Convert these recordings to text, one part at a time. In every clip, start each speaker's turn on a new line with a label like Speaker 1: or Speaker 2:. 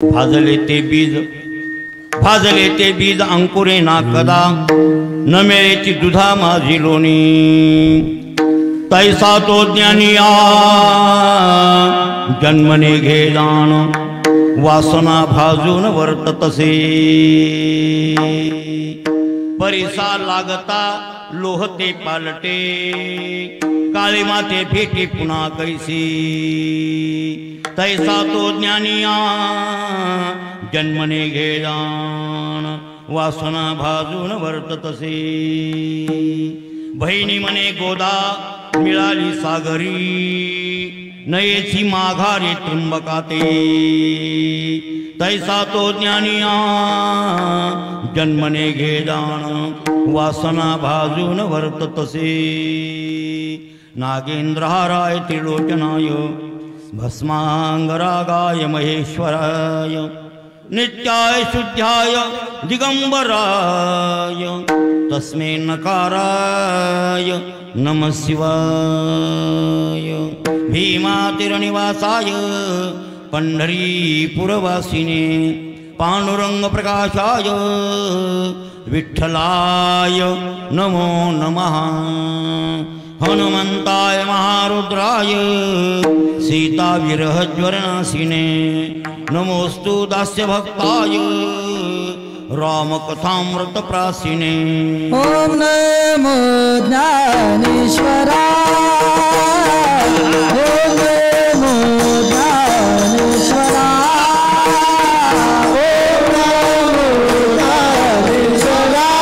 Speaker 1: भाजले ते बीज अंकुरे ना कदा, न मिळेची दुधा माझी लोणी। तैसा तो ज्ञानिया जन्मने घे जाण, वासना भाजून वर्ततसे। परिसा लागता लोहते पालटे, काळे माते भेटे पुन्हा कैसी। तैसा तो ज्ञानिया जन्मने घे जाण, वासना भाजून वर्ततसे। बहिणी मने गोदा मिळाली सागरी, नयेची माघारी त्र्यंबकाते। तैसा तो ज्ञानिया जन्मने घे जाण, वासना भाजून वर्ततसे। नागेंद्रहाराय त्रिलोचनाय, भस्मांगरागाय महेश्वराय, नित्याय शुद्ध्याय दिगंबराय, तस्मै नकाराय नमः शिवाय। भीमातिरनिवासाय पंढरीपुरवासिने, पांडुरंग प्रकाशाय विठ्ठलाय नमो नमः। हनुमंताय महारुद्राय सीता विरह ज्वरनाशिने, नमोस्तु दास्य भक्ताय रामकथामृत प्रासिने।
Speaker 2: ओम नमो ज्ञानेश्वराय, ओम नमो ज्ञानेश्वराय, ओम नमो ज्ञानेश्वराय, ओम नमो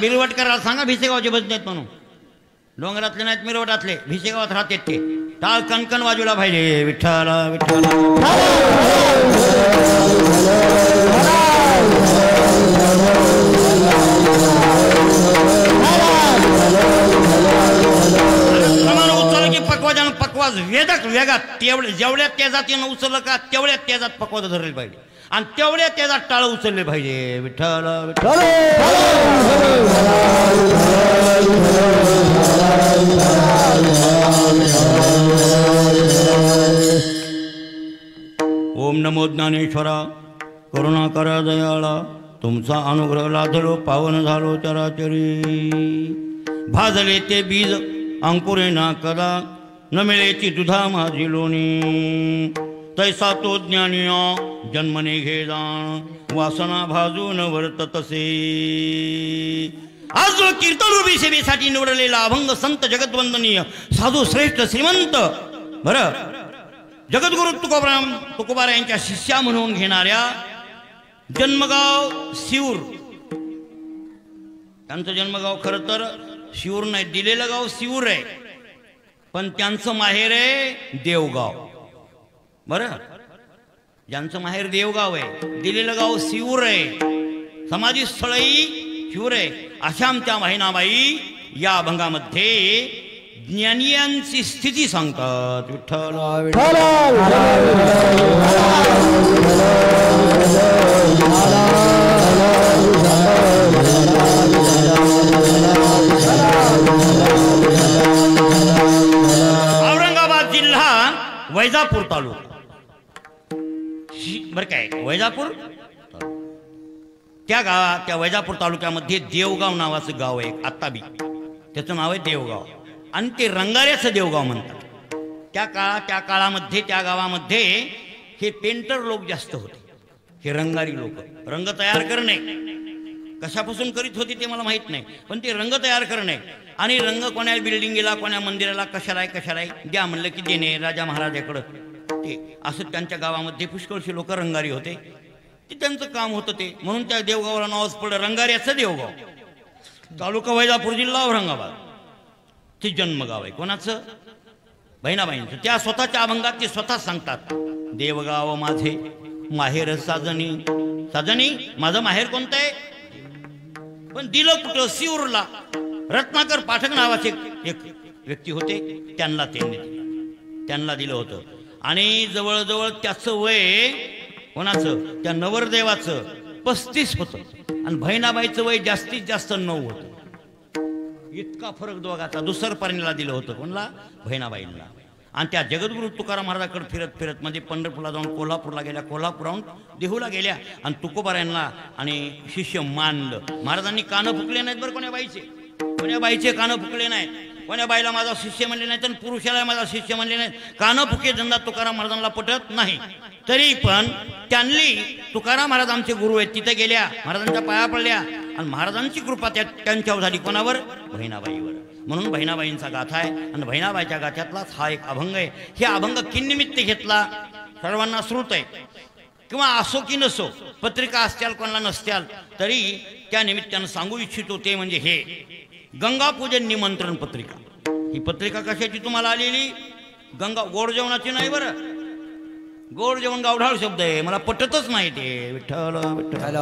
Speaker 1: मिरवटकराला सांगा भिसेगावचे भजन आहेत म्हणून। डोंगरातले नाहीत मिरवटातले, भिसेगावात राहतात ते। टाळ कणकण वाजूला पाहिजे। विठ्ठला विठ्ठला प्रमाण उचललं की पकवाजानं पकवाज वेदक वेगात, तेवढे जेवढ्या तेजातीनं उचललं का तेवढ्या तेजात पकवाज धरले पाहिजे, आणि तेवढ्या तेजात टाळ उचलले पाहिजे। विठ्ठला विठ्ठला ओम नमो ज्ञानेश्वरा, करुणाकरा दयाळा, तुमचा अनुग्रह लादलो पावन झालो चराचरी। भाजले ते बीज अंकुरे ना कदा, न मिळेची दुधा माझी लोणी। तैसा तो ज्ञानिया जन्मने घे जाण, वासना भाजून वर्ततसे। आज कीर्तन रूपी सेवेसाठी निवडलेला अभंग संत जगद्वंदनीय साधू श्रेष्ठ श्रीमंत बरं जगद्गुरु तुकोबार यांच्या शिष्या म्हणून घेणाऱ्या जन्मगाव शिऊर, त्यांचं जन्मगाव खरं तर शिऊर नाही, दिलेलं गाव शिऊर आहे, पण त्यांचं माहेर आहे देवगाव। बरं, ज्यांचं माहेर देवगाव आहे, दिलेलं गाव शिऊर आहे, समाधी स्थळही शिऊर आहे। अशा आमच्या महिनाबाई या अभंगामध्ये ज्ञानियांची स्थिती सांगतात. विठ्ठल औरंगाबाद जिल्हा वैजापूर तालुका बर काय वैजापूर त्या गावात त्या वैजापूर तालुक्यामध्ये देवगाव नावाचं गाव आहे. आत्ता बी त्याचं नाव आहे देवगाव आणि ते रंगाऱ्याचं देवगाव म्हणतात. त्या काळामध्ये त्या गावामध्ये हे पेंटर लोक जास्त होते. हे रंगारी लोक रंग तयार करणे कशापासून करीत होते ते मला माहित नाही, पण ते रंग तयार करणे आणि रंग कोण्या बिल्डिंगला कोण्या मंदिराला कशाला द्या म्हणलं की देणे राजा महाराजाकडं ते असं त्यांच्या गावामध्ये पुष्कळशी लोक रंगारी होते. ते त्यांचं काम होतं ते म्हणून त्या देवगावाला नावच पडलं रंगाऱ्याचं देवगाव. तालुका वैजापूर जिल्हा औरंगाबाद. ते जन्मगाव आहे कोणाचं? बहिणाबाईंचं. त्या स्वतःच्या अभंगात ते स्वतः सांगतात देवगाव माझे माहेर साजणी. साजणी माझं माहेर कोणतं आहे? पण दिलं कुठं? सिऊरला. रत्नाकर पाठक नावाचे एक व्यक्ती होते त्यांना दिलं होतं. आणि जवळजवळ त्याचं वय कोणाचं? त्या नवरदेवाचं 35 होतं आणि बहिणाबाईचं वय जास्तीत जास्त 9 होतं. इतका फरक दोघाचा. दुसर पारणीला दिलं होतं कोणला? बहिणाबाईंना. आणि त्या जगद्गुरु तुकाराम महाराजाकडे फिरत म्हणजे पंढरपूरला जाऊन कोल्हापूरला गेल्या, कोल्हापूरहून देहूला गेल्या आणि तुकोबारायांना आणि शिष्य मानलं. महाराजांनी कानं फुकले नाहीत बरं कोण्या बाईचे कानं फुकले नाहीत. कोण्या बाईला माझा शिष्य म्हणले नाहीत आणि पुरुषाला माझा शिष्य म्हणले नाहीत. कानं फुके धंदा तुकाराम महाराजांना पटत नाही. तरी पण त्यांनी तुकाराम महाराज आमचे गुरु आहेत तिथे गेल्या, महाराजांच्या पाया पडल्या आणि महाराजांची कृपा त्यांच्यावर झाली. कोणावर? बहिणाबाईवर. म्हणून बहिणाबाईंचा गाथा आहे आणि बहिणाबाईच्या गाथ्यातलाच हा एक अभंग आहे. हे अभंग किन्निमित्त घेतला सर्वांना श्रुत आहे किंवा असो की नसो पत्रिका असत्याल कोणाला नसत्याल तरी त्या निमित्तानं सांगू इच्छितो ते म्हणजे हे गंगापूजन निमंत्रण पत्रिका. ही पत्रिका कशाची तुम्हाला आलेली? गोड जेवणाची नाही बरं. गोड जेवण गावढाळ शब्द आहे, मला पटतच नाही ते. विठ्ठल विठ्ठल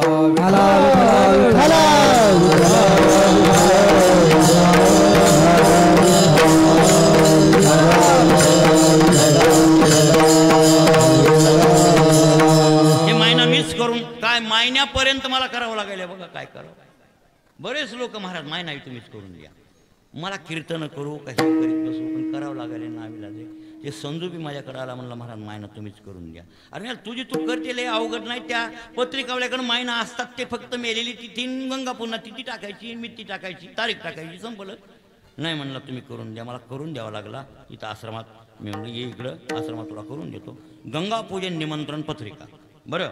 Speaker 1: हे महिना मिस करून काय महिन्यापर्यंत मला करावं लागेल. बघा काय करावं. बरेच लोक महाराज महिना तुम्हीच करून द्या, मला कीर्तन करू काही करीत बसू पण करावं लागेल नावीला. ते संजू बी माझ्याकडे आला म्हणला महाराज मायना तुम्हीच करून द्या. अरे तुझी तू करते अवघड नाही. त्या पत्रिकावाल्याकडे मायना असतात ते फक्त मेलेली ती 3 गंगा पुन्हा तिथी टाकायची, मिठी टाकायची, तारीख टाकायची, संपलं. नाही म्हणलं तुम्ही करून द्या. मला करून द्यावा लागला इथं आश्रमात. मी म्हणलं ये इकडं आश्रमात तुला करून देतो. गंगापूजन निमंत्रण पत्रिका. बरं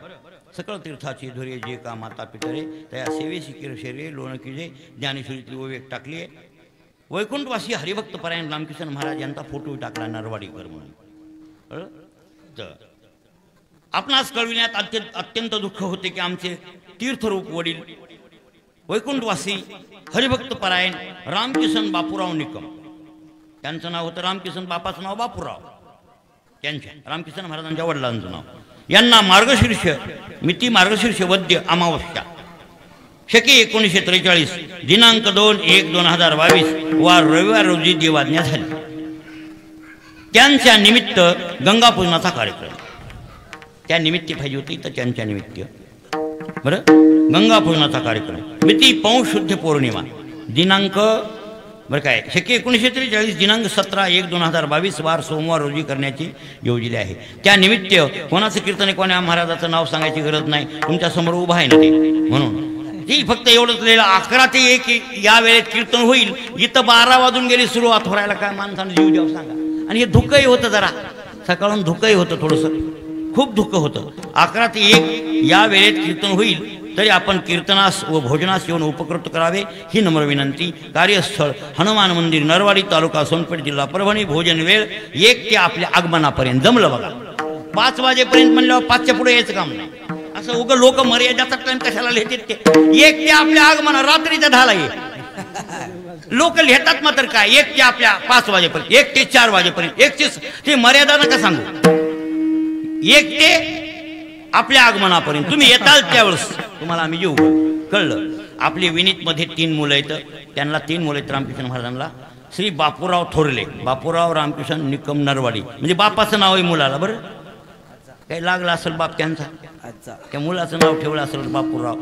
Speaker 1: सकळ तीर्थाची धुरे जे का माता पितरे त्या सेवेशी किरशेरे लोणकीजे ज्ञानेश्वरीतली ओवेक टाकली आहे. वैकुंठवासी हरिभक्त परायण रामकिशन महाराज यांचा फोटो टाकला नरवाडीकर म्हणून. तर आपणास कळविण्यात अत्यंत दुःख होते की आमचे तीर्थरूप वडील वैकुंठवासी हरिभक्त परायण रामकिशन बापूराव निकम, त्यांचं नाव होतं रामकिशन, बापाचं नाव बापूराव, त्यांच्या रामकिशन महाराजांच्या वडिलांचं नाव. यांना मार्गशीर्ष मिती मार्गशीर्ष वद्य अमावस्या शके 1943 दिनांक 2/1/2022 वार रविवार रोजी देवाज्ञा झाली. त्यांच्या निमित्त गंगापूजनाचा कार्यक्रम त्या निमित्त पाहिजे होती तर त्यांच्या निमित्त बरं गंगापूजनाचा कार्यक्रम मिती पौष शुद्ध पौर्णिमा दिनांक बरं काय शके 1943 दिनांक 17/1/2022 वार सोमवार रोजी करण्याची योजली आहे. त्या निमित्त कोणाचं कीर्तन आहे कोणा महाराजाचं नाव सांगायची गरज नाही, तुमच्या समोर उभा आहे ना ते. म्हणून ती फक्त एवढंच लिहिलं 11 ते 1 या वेळेत कीर्तन होईल. इथं 12 वाजून गेली सुरुवात व्हायला काय माणसानं जीव द्यावं सांगा. आणि हे धुकंही होतं जरा सकाळून धुकंही होतं थोडंसं खूप धुकं होतं. 11 ते 1 या वेळेत कीर्तन होईल तरी आपण कीर्तनास व भोजनास येऊन उपकृत करावे ही नम्र विनंती. कार्यस्थळ हनुमान मंदिर नरवाडी तालुका सोनपेठ जिल्हा परभणी. भोजन वेळ 1 ते आपल्या आगमनापर्यंत. जमलं बघा. 5 वाजेपर्यंत म्हणल्यावर 5च्या पुढे यायचं काम नाही. असं उगं लोक मर्यादाचा टाइम कशाला लिहितात ते. 1 ते आपल्या आगमना रात्रीच्या 10ला ये लोक लिहितात मात्र काय 1 ते आपल्या 5 वाजेपर्यंत 1 ते 4 वाजेपर्यंत 1 ते मर्यादा नका सांगू. 1 ते आपल्या आगमनापर्यंत तुम्ही येताल त्यावेळेस तुम्हाला आम्ही येऊ. कळलं. आपली विनीत मध्ये 3 मुलं आहेत. त्यांना 3 मुलं आहेत रामकृष्ण महाराजांना. श्री बापूराव थोरले, बापूराव रामकिशन निकम नरवाडी, म्हणजे बापाचं नाव आहे मुलाला. बरं काही लागला असेल बाप त्यांचा, त्या मुलाचं नाव ठेवलं असेल बापूराव.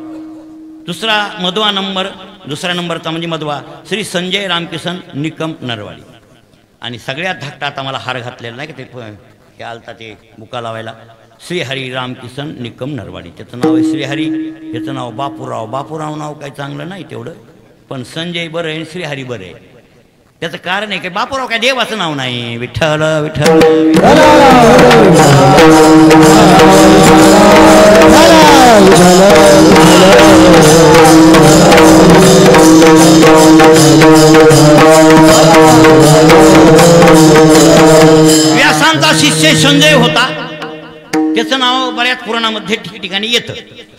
Speaker 1: दुसरा नंबरचा म्हणजे मधवा श्री संजय रामकिशन निकम नरवाडी. आणि सगळ्यात धाकटा आता मला हार घातलेला नाही का ते आलता ते बुका लावायला, श्रीहरी रामकिशन निकम नरवाडी. त्याचं नाव आहे श्रीहरी, त्याचं नाव बापूराव. बापूराव नाव काही चांगलं नाही तेवढं, पण संजय बरं आहे, श्रीहरी बरं आहे. त्याचं कारण आहे की बापूराव काय देवाचं नाव नाही. विठ्ठल विठ्ठल व्यासांचा शिष्य संजय होता, त्याचं नाव बऱ्याच पुराणामध्ये ठिकठिकाणी येतं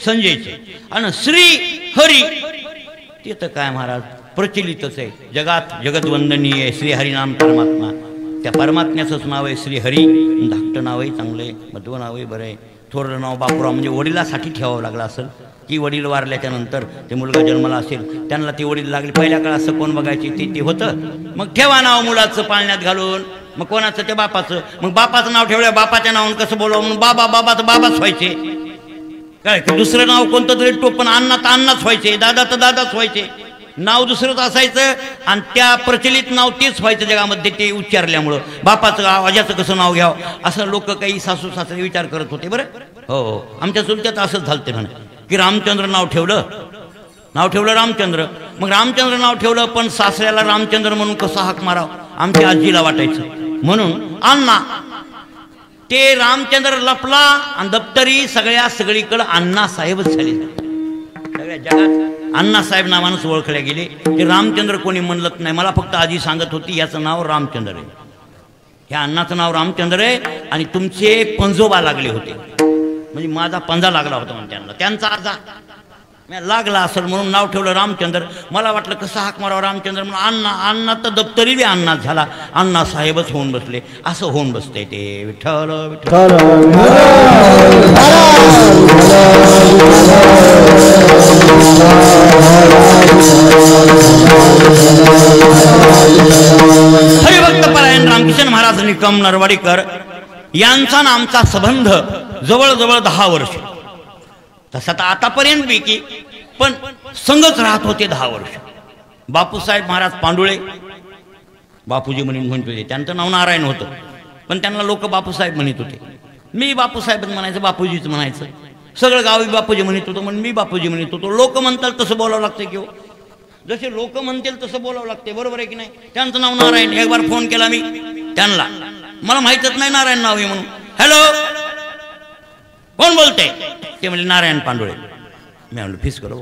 Speaker 1: संजयचं. आणि श्री हरी ते तर काय महाराज प्रचलितच आहे, जगात जगदवंदनीय आहे श्रीहरिनाम परमात्मा. त्या परमात्म्याचंच नाव आहे श्रीहरी. धाकटं नाव आहे चांगलं आहे, मधवं नाव आहे बरं आहे. थोरलं नाव बापूराव म्हणजे वडिलासाठी ठेवावं लागलं असेल की वडील वारल्याच्या नंतर ते मुलगा जन्माला असेल त्यांना ते वडील लागले. पहिल्या काळात असं कोण बघायचे ते होतं. मग ठेवा नाव मुलाचं पाळण्यात घालून. मग कोणाचं ते बापाचं. मग बापाचं नाव ठेवलं, बापाच्या नावानं कसं बोलावं, मग बाबाचं बाबाच व्हायचे काय. दुसरं नाव कोणतं तरी टोपण, अण्णा तर अण्णाच व्हायचे, दादा तर दादाच व्हायचे. नाव दुसरंच असायचं आणि त्या प्रचलित नाव तेच व्हायचं जगामध्ये ते उच्चारल्यामुळं. बापाचं आवाजाचं कसं नाव घ्यावं असं लोक काही सासू सासरे विचार करत होते. बरं हो आमच्या चुलत्यात असंच झालं ते म्हणे की रामचंद्र नाव ठेवलं रामचंद्र. मग रामचंद्र नाव ठेवलं, पण सासऱ्याला रामचंद्र म्हणून कसं हाक मारावं आमच्या आजीला वाटायचं. म्हणून अण्णा ते रामचंद्र लपला आणि दप्तरी सगळीकडं अण्णासाहेबच झाले. सगळ्या जगात अण्णासाहेब नावानंच ओळखले गेले. ते रामचंद्र कोणी म्हणलत नाही. मला फक्त आजी सांगत होती याचं नाव रामचंद्र आहे, ह्या अण्णाचं नाव रामचंद्र आहे. आणि तुमचे पंजोबा लागले होते, म्हणजे माझा पंजा लागला होता म्हणून त्यांचा आजा लागला असेल म्हणून नाव ठेवलं रामचंद्र. मला वाटलं कसं हाक मारावं रामचंद्र म्हणून अण्णा तर दप्तरी बी अण्णाच झाला, अण्णा साहेबच होऊन बसले. असं होऊन बसते ते. विठ्ठल विठ्ठल हरिभक्तपरायण रामकिशन महाराज निकम नरवाडीकर यांचा आणि आमचा संबंध जवळजवळ 10 वर्ष. तसं तर आतापर्यंत पैकी पण संगच राहत होते 10 वर्ष. बापूसाहेब महाराज पांडुळे, बापूजी म्हणून म्हणत होते. त्यांचं नाव नारायण होतं, पण त्यांना लोक बापूसाहेब म्हणत होते. मी बापूसाहेबच म्हणायचं, बापूजीच म्हणायचं. सगळं गावी बापूजी म्हणत होतं, म्हणून मी बापूजी म्हणत होतो. लोक म्हणतात तसं बोलावं लागतं की हो, जसे लोक म्हणतील तसं बोलावं लागते. बरोबर आहे की नाही. त्यांचं नाव नारायण. एक बार फोन केला मी त्यांना, मला माहीतच नाही नारायण नाव आहे म्हणून. हॅलो कोण बोलते, ते म्हणजे नारायण पांडुळे. मी म्हणलं फीस करो.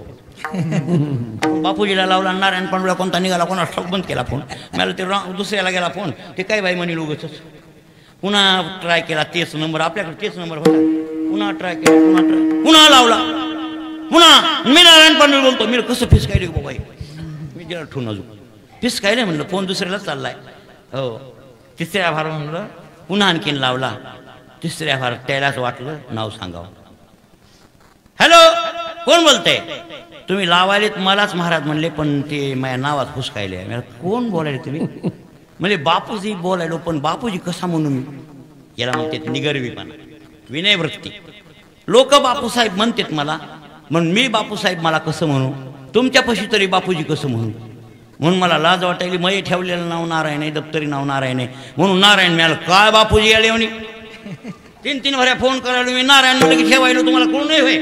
Speaker 1: बापूजीला लावला, नारायण पांडुळा कोणता निघाला, कोणा स्टॉक बंद केला फोन. मला ते दुसऱ्याला गेला फोन. ते काय बाई म्हणे उगच. पुन्हा ट्राय केला, तेच नंबर आपल्याकडे, तेच नंबर होता. पुन्हा ट्राय केला, पुन्हा लावला, पुन्हा मी नारायण पांडुळे बोलतो. मी कसं फीस काय रे बाई, मी जरा ठेवून अजून फीस काय रे म्हणलं, फोन दुसऱ्यालाच चाललाय. हो तिसऱ्या भार म्हणलं, पुन्हा आणखीन लावला. तिसऱ्या भार त्यालाच वाटलं नाव सांगावं. हॅलो कोण बोलतंय, तुम्ही लावायलेत मलाच महाराज म्हणले, पण ते माझ्या नावात हुसकायले. कोण बोलायले तुम्ही, म्हणजे बापूजी बोलायलो, पण बापूजी कसा म्हणू मी. याला म्हणतात निगर्वीपणा, विनयवृत्ती. लोक बापूसाहेब म्हणतात मला, म्हणून मी बापूसाहेब मला कसं म्हणू, तुमच्यापाशी तरी बापूजी कसं म्हणू. म्हणून मला लाज वाटायली. मये ठेवलेलं नाव नारायण आहे, दप्तरी नाव नारायण आहे, म्हणून नारायण मिळालं. काय बापूजी आले म्हणे, 3-3 भऱ्या फोन करायला. मी नारायण म्हणलं की ठेवायलो, तुम्हाला कोण नाही होय.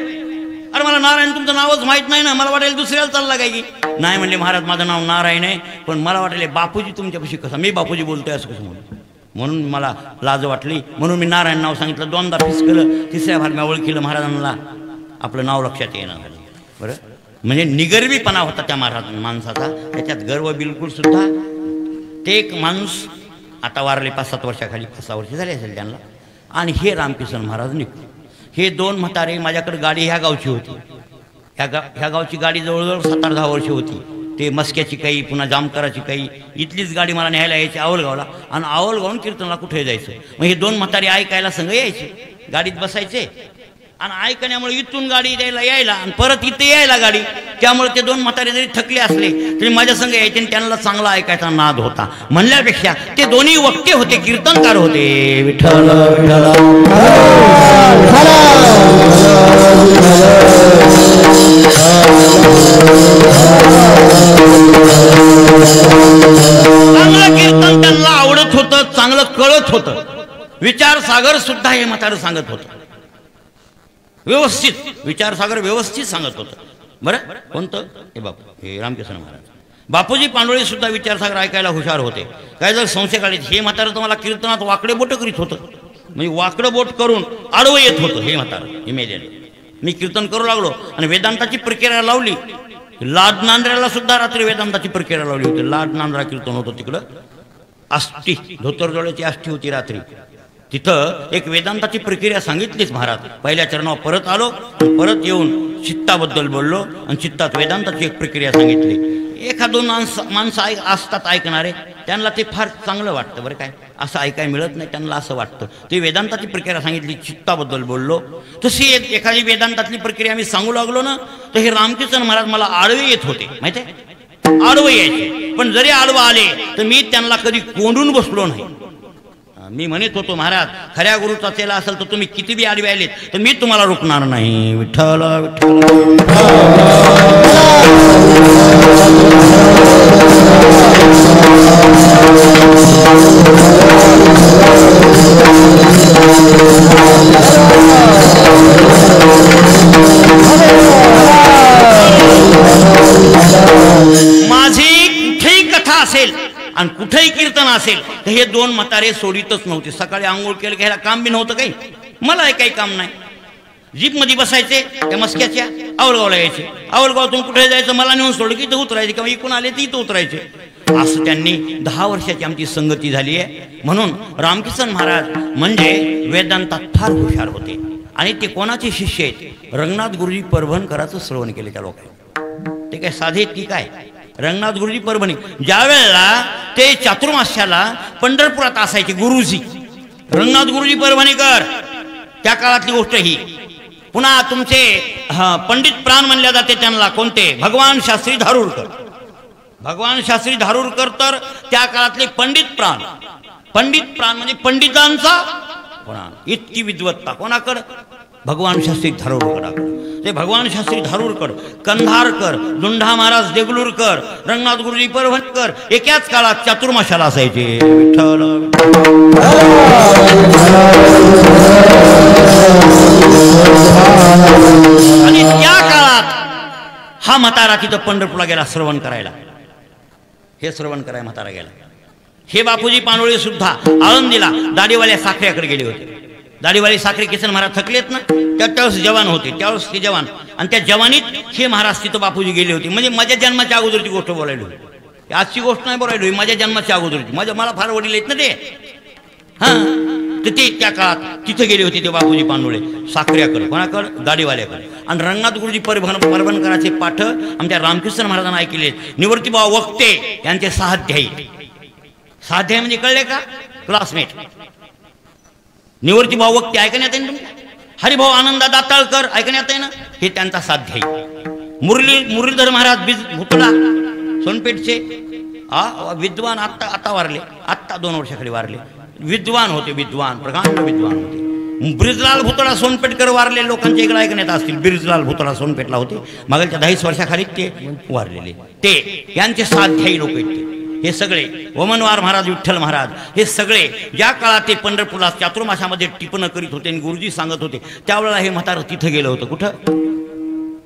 Speaker 1: अरे मला नारायण तुमचं नावच माहीत नाही ना, मला वाटेल दुसऱ्याला चालला काय की. नाही म्हणले महाराज माझं नाव नारायण आहे, पण मला वाटेल बापूजी तुमच्यापाशी कसं, मी बापूजी बोलतोय असं कसं म्हणून. म्हणून मला लाज वाटली, म्हणून मी नारायण नाव सांगितलं. 2दा फीस केलं, तिसऱ्या भार मी ओळखीलं महाराजांना, आपलं नाव लक्षात येणार झालं. बरं म्हणजे निगर्वीपणा होता त्या महाराज माणसाचा, त्याच्यात गर्व बिलकुल सुद्धा. ते एक माणूस आता वारले 5-7 वर्षाखाली, 5-6 वर्ष झाले असेल त्यांना. आणि हे रामकिशन महाराज निघतो. हे 2 म्हातारे. माझ्याकडे गाडी ह्या गावची होती, ह्या गावची गाडी जवळजवळ 7-8-10 वर्ष होती. ते मस्क्याची काही, पुन्हा जामकराची काही, इथलीच गाडी मला न्यायला यायची आवलगावला. आणि आवलगावून कीर्तनला कुठे जायचं. मग हे 2 म्हातारे ऐकायला संग यायचे, गाडीत बसायचे आणि ऐकण्यामुळे इथून गाडी द्यायला यायला आणि परत इथे यायला गाडी, त्यामुळे ते दोन म्हातारे जरी थकले असले तरी माझ्या संग यायचे आणि त्यांना चांगला ऐकायचा नाद होता. म्हणल्यापेक्षा ते दोन्ही वक्ते होते, कीर्तनकार होते. विठ्ठल चांगलं कीर्तन त्यांना आवडत होतं, चांगलं कळत होतं. विचारसागर सुद्धा हे म्हातारं सांगत होतं व्यवस्थित, विचारसागर व्यवस्थित सांगत होतं. बरं कोणतं हे बापू, हे रामकृष्ण महाराज. बापूजी पांडुळे सुद्धा विचारसागर ऐकायला हुशार होते. काय जर संशय काढायचे, हे म्हातारं तुम्हाला कीर्तनात वाकडे बोट करीत होतं, म्हणजे वाकडं बोट करून आडवं येत होतं हे म्हातारं. हे मेलेलं मी कीर्तन करू लागलो आणि वेदांताची प्रक्रिया लावली. लाड नांद्र्याला सुद्धा रात्री वेदांताची प्रक्रिया लावली होती. लाड नांद्रा कीर्तन होतं तिकडं. आष्टी धोतरजोळ्याची आष्टी होती रात्री. तिथं एक वेदांताची प्रक्रिया सांगितलीच महाराज. पहिल्या चरणावर परत आलो, परत येऊन चित्ताबद्दल बोललो आणि चित्तात वेदांताची एक प्रक्रिया सांगितली. एखाद दोन माणसं असतात ऐकणारे, त्यांना ते फार चांगलं वाटतं. बरं काय असं ऐकायला मिळत नाही त्यांना, असं वाटतं. ते वेदांताची प्रक्रिया सांगितली, चित्ताबद्दल बोललो. तशी एखादी वेदांतातली प्रक्रिया मी सांगू लागलो ना, तर हे रामकृष्ण महाराज मला आडवे येत होते. माहिती आहे, आडवे यायचे. पण जरी आडवा आले तर मी त्यांना कधी कोंडून बसलो नाही. मी म्हणत होतो, महाराज खऱ्या गुरुचा चेला असेल तर तुम्ही किती बी आडवे आलेत तर मी तुम्हाला रोखणार नाही. विठ्ठल माझी कुठेही कथा असेल आणि कुठेही कीर्तन असेल तर हे दोन म्हातारे सोडीतच नव्हते. सकाळी आंघोळ केलं घ्यायला काम बी नव्हतं काही, मला काही काम नाही. जीप मध्ये बसायचे त्या मस्क्याच्या, आवळगावला यायचे. आवळगावातून कुठे जायचं, मला नेऊन सोडलं की इथं उतरायचे, किंवा इकडून आले तर इथं उतरायचे. असं त्यांनी 10 वर्षाची आमची संगती झाली आहे. म्हणून रामकृष्ण महाराज म्हणजे वेदांतात फार हुशार होते. आणि ते कोणाचे शिष्य आहेत? रंगनाथ गुरुजी परभणकरांचं श्रवण केले त्या लोकांनी. ते काय साधे की काय? रंगनाथ गुरुजी परभणी. ज्या वेळेला ते चातुर्मास्याला पंढरपुरात असायचे गुरुजी, रंगनाथ गुरुजी परभणीकर, त्या काळातली गोष्ट ही. पुन्हा तुमचे पंडित प्राण म्हणले जाते त्यांना, कोणते? भगवान शास्त्री धारूरकर. भगवान शास्त्री धारूरकर तर त्या काळातले पंडित प्राण. पंडित प्राण म्हणजे पंडितांचा प्राण. इतकी विद्वत्ता कोणाकडं? भगवान शास्त्री धारूरकर. ते भगवान शास्त्री धारूरकर, कंधारकर, दुंढा महाराज देगलूरकर, रंगनाथ गुरुजी परभणकर एकाच काळात चातुर्माशाला असायचे. विठ्ठल आणि त्या काळात हा म्हातारा तिथं पंढरपूरला गेला श्रवण करायला. हे श्रवण करायला म्हातारा गेला. हे बापूजी पांडुळे सुद्धा आळंदीला दाढीवाल्या साखरेकडे गेले होते. दाढीवाले साखरे किसन महाराज थकलेत ना, त्यावेळेस जवान होते, त्यावेळेस ते जवान. आणि त्या जवानीत हे महाराज तिथं बापूजी गेले होते. म्हणजे माझ्या जन्माच्या अगोदरची गोष्ट बोलायला होती, आजची गोष्ट नाही बोलायला होती, माझ्या जन्माच्या अगोदरची. मला फार वडील आहेत ना ते. हां, तर ते त्या काळात तिथं गेले होते ते बापूजी पांडुळे साखऱ्याकडे. कोणाकडे? दाढीवाल्याकडे. आणि रंगनाथ गुरुजी परभणकरांचे पाठ आमच्या रामकृष्ण महाराजांना ऐकले. निवृत्तीभाऊ वक्ते यांचे साध्यायी. साध्यायी म्हणजे कळले का? क्लासमेट. निवृत्तीभाऊ वक्ते ऐकण्यात येईल तुम्ही. हरिभाऊ आनंदा दाताळकर ऐकण्यात आहे ना, हे त्यांचा साध्यायी. मुरलीधर महाराज भुतडा सोनपेठचे विद्वान, आता वारले, आत्ता 2 वर्षाखाली वारले. विद्वान होते, विद्वान, प्रकांड विद्वान होते. ब्रिजलाल भुतडा सोनपेठकर वारले. लोकांच्या इकडे ऐकण्यात असतील. ब्रिजलाल भुतडा सोनपेठला होते, मागच्या 10 वर्षाखाली ते वारलेले. ते यांचे साध्यायी लोक आहेत ते. हे सगळे वमनवार महाराज, विठ्ठल महाराज, हे सगळे ज्या काळात ते पंढरपूरला चातुर्माशामध्ये टिपणं करीत होते आणि गुरुजी सांगत होते, त्यावेळेला हे म्हातारं तिथं गेलं होतं. कुठं?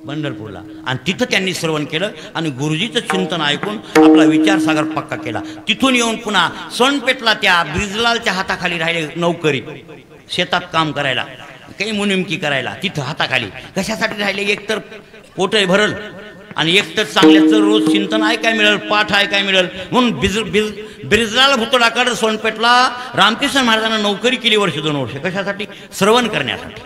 Speaker 1: पंढरपूरला. आणि तिथं त्यांनी श्रवण केलं आणि गुरुजीचं चिंतन ऐकून आपला विचारसागर पक्का केला. तिथून येऊन पुन्हा सोनपेठला त्या ब्रिजलालच्या हाताखाली राहिले नौकरी, शेतात काम करायला, काही मुनिमकी करायला. तिथं हाताखाली कशासाठी राहिले? एकतर पोटही भरल आणि एकतर चांगल्याचं रोज चिंतन ऐकाय मिळेल, पाठ ऐकाय मिळेल. म्हणून ब्रिजलाल भुतडाकडे सोनपेठला रामकृष्ण महाराजांना नोकरी केली 1-2 वर्ष. कशासाठी? श्रवण करण्यासाठी.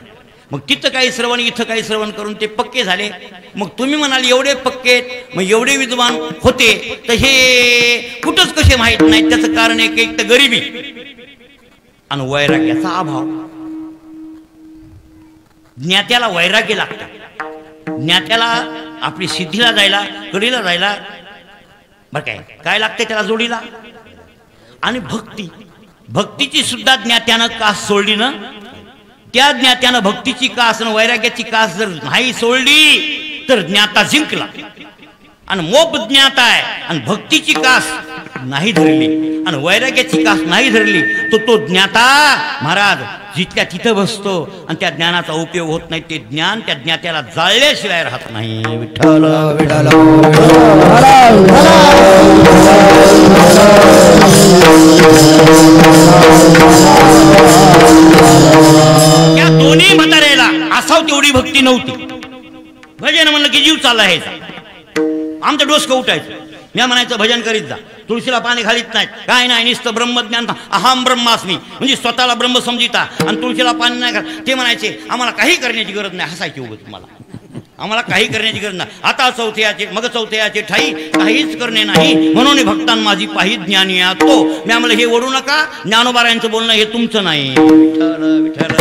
Speaker 1: मग तिथं काही श्रवण, इथं काही श्रवण करून ते पक्के झाले. मग तुम्ही म्हणाल एवढे पक्के, मग एवढे विद्वान होते तर हे कुठंच कसे माहीत नाहीत? त्याचं कारण एक तर गरिबी आणि वैराग्याचा अभाव. ज्ञात्याला वैराग्य लागतं. ज्ञात्याला आपली सिद्धीला जायला, कडीला जायला बरं काय लागते त्याला जोडीला? आणि भक्तीची सुद्धा ज्ञात्यानं कास सोडली ना, त्या ज्ञात्यानं भक्तीची कास आणि वैराग्याची कास जर नाही सोडली तर ज्ञाता जिंकला. आणि मोप ज्ञाता आहे आणि भक्तीची कास नाही धरली आणि वैराग्याची कास नाही धरली तो ज्ञाता महाराज जिथल्या तिथं बसतो आणि त्या ज्ञानाचा उपयोग होत नाही. ते ज्ञान त्या ज्ञात्याला जाळल्याशिवाय राहत नाही. विठ्ठल विठ्ठल. त्या दोन्ही म्हाताऱ्याला असाव तेवढी भक्ती नव्हती. भजन म्हणलं की जीव चालला आहे. आमचं डोसकं उठायचं. मी म्हणायचं भजन करीत जा, तुळशीला पाणी घालीत नाहीत, काय नाही, नुसतं ब्रह्मज्ञान, अहम ब्रह्मास्मी म्हणजे स्वतःला ब्रह्म समजिता आणि तुळशीला पाणी नाही घाल. ते म्हणायचे आम्हाला काही करण्याची गरज नाही. हसायची उगत तुम्हाला, आम्हाला काही करण्याची गरज नाही. आता चौथ्याचे मग चौथ्याचे ठाई काहीच करणे नाही म्हणून भक्तां माझी पाही ज्ञानी तो. मी आम्हाला हे ओढू नका. ज्ञानोबारायांचं बोलणं हे तुमचं नाही. विठ्ठल विठ्ठल.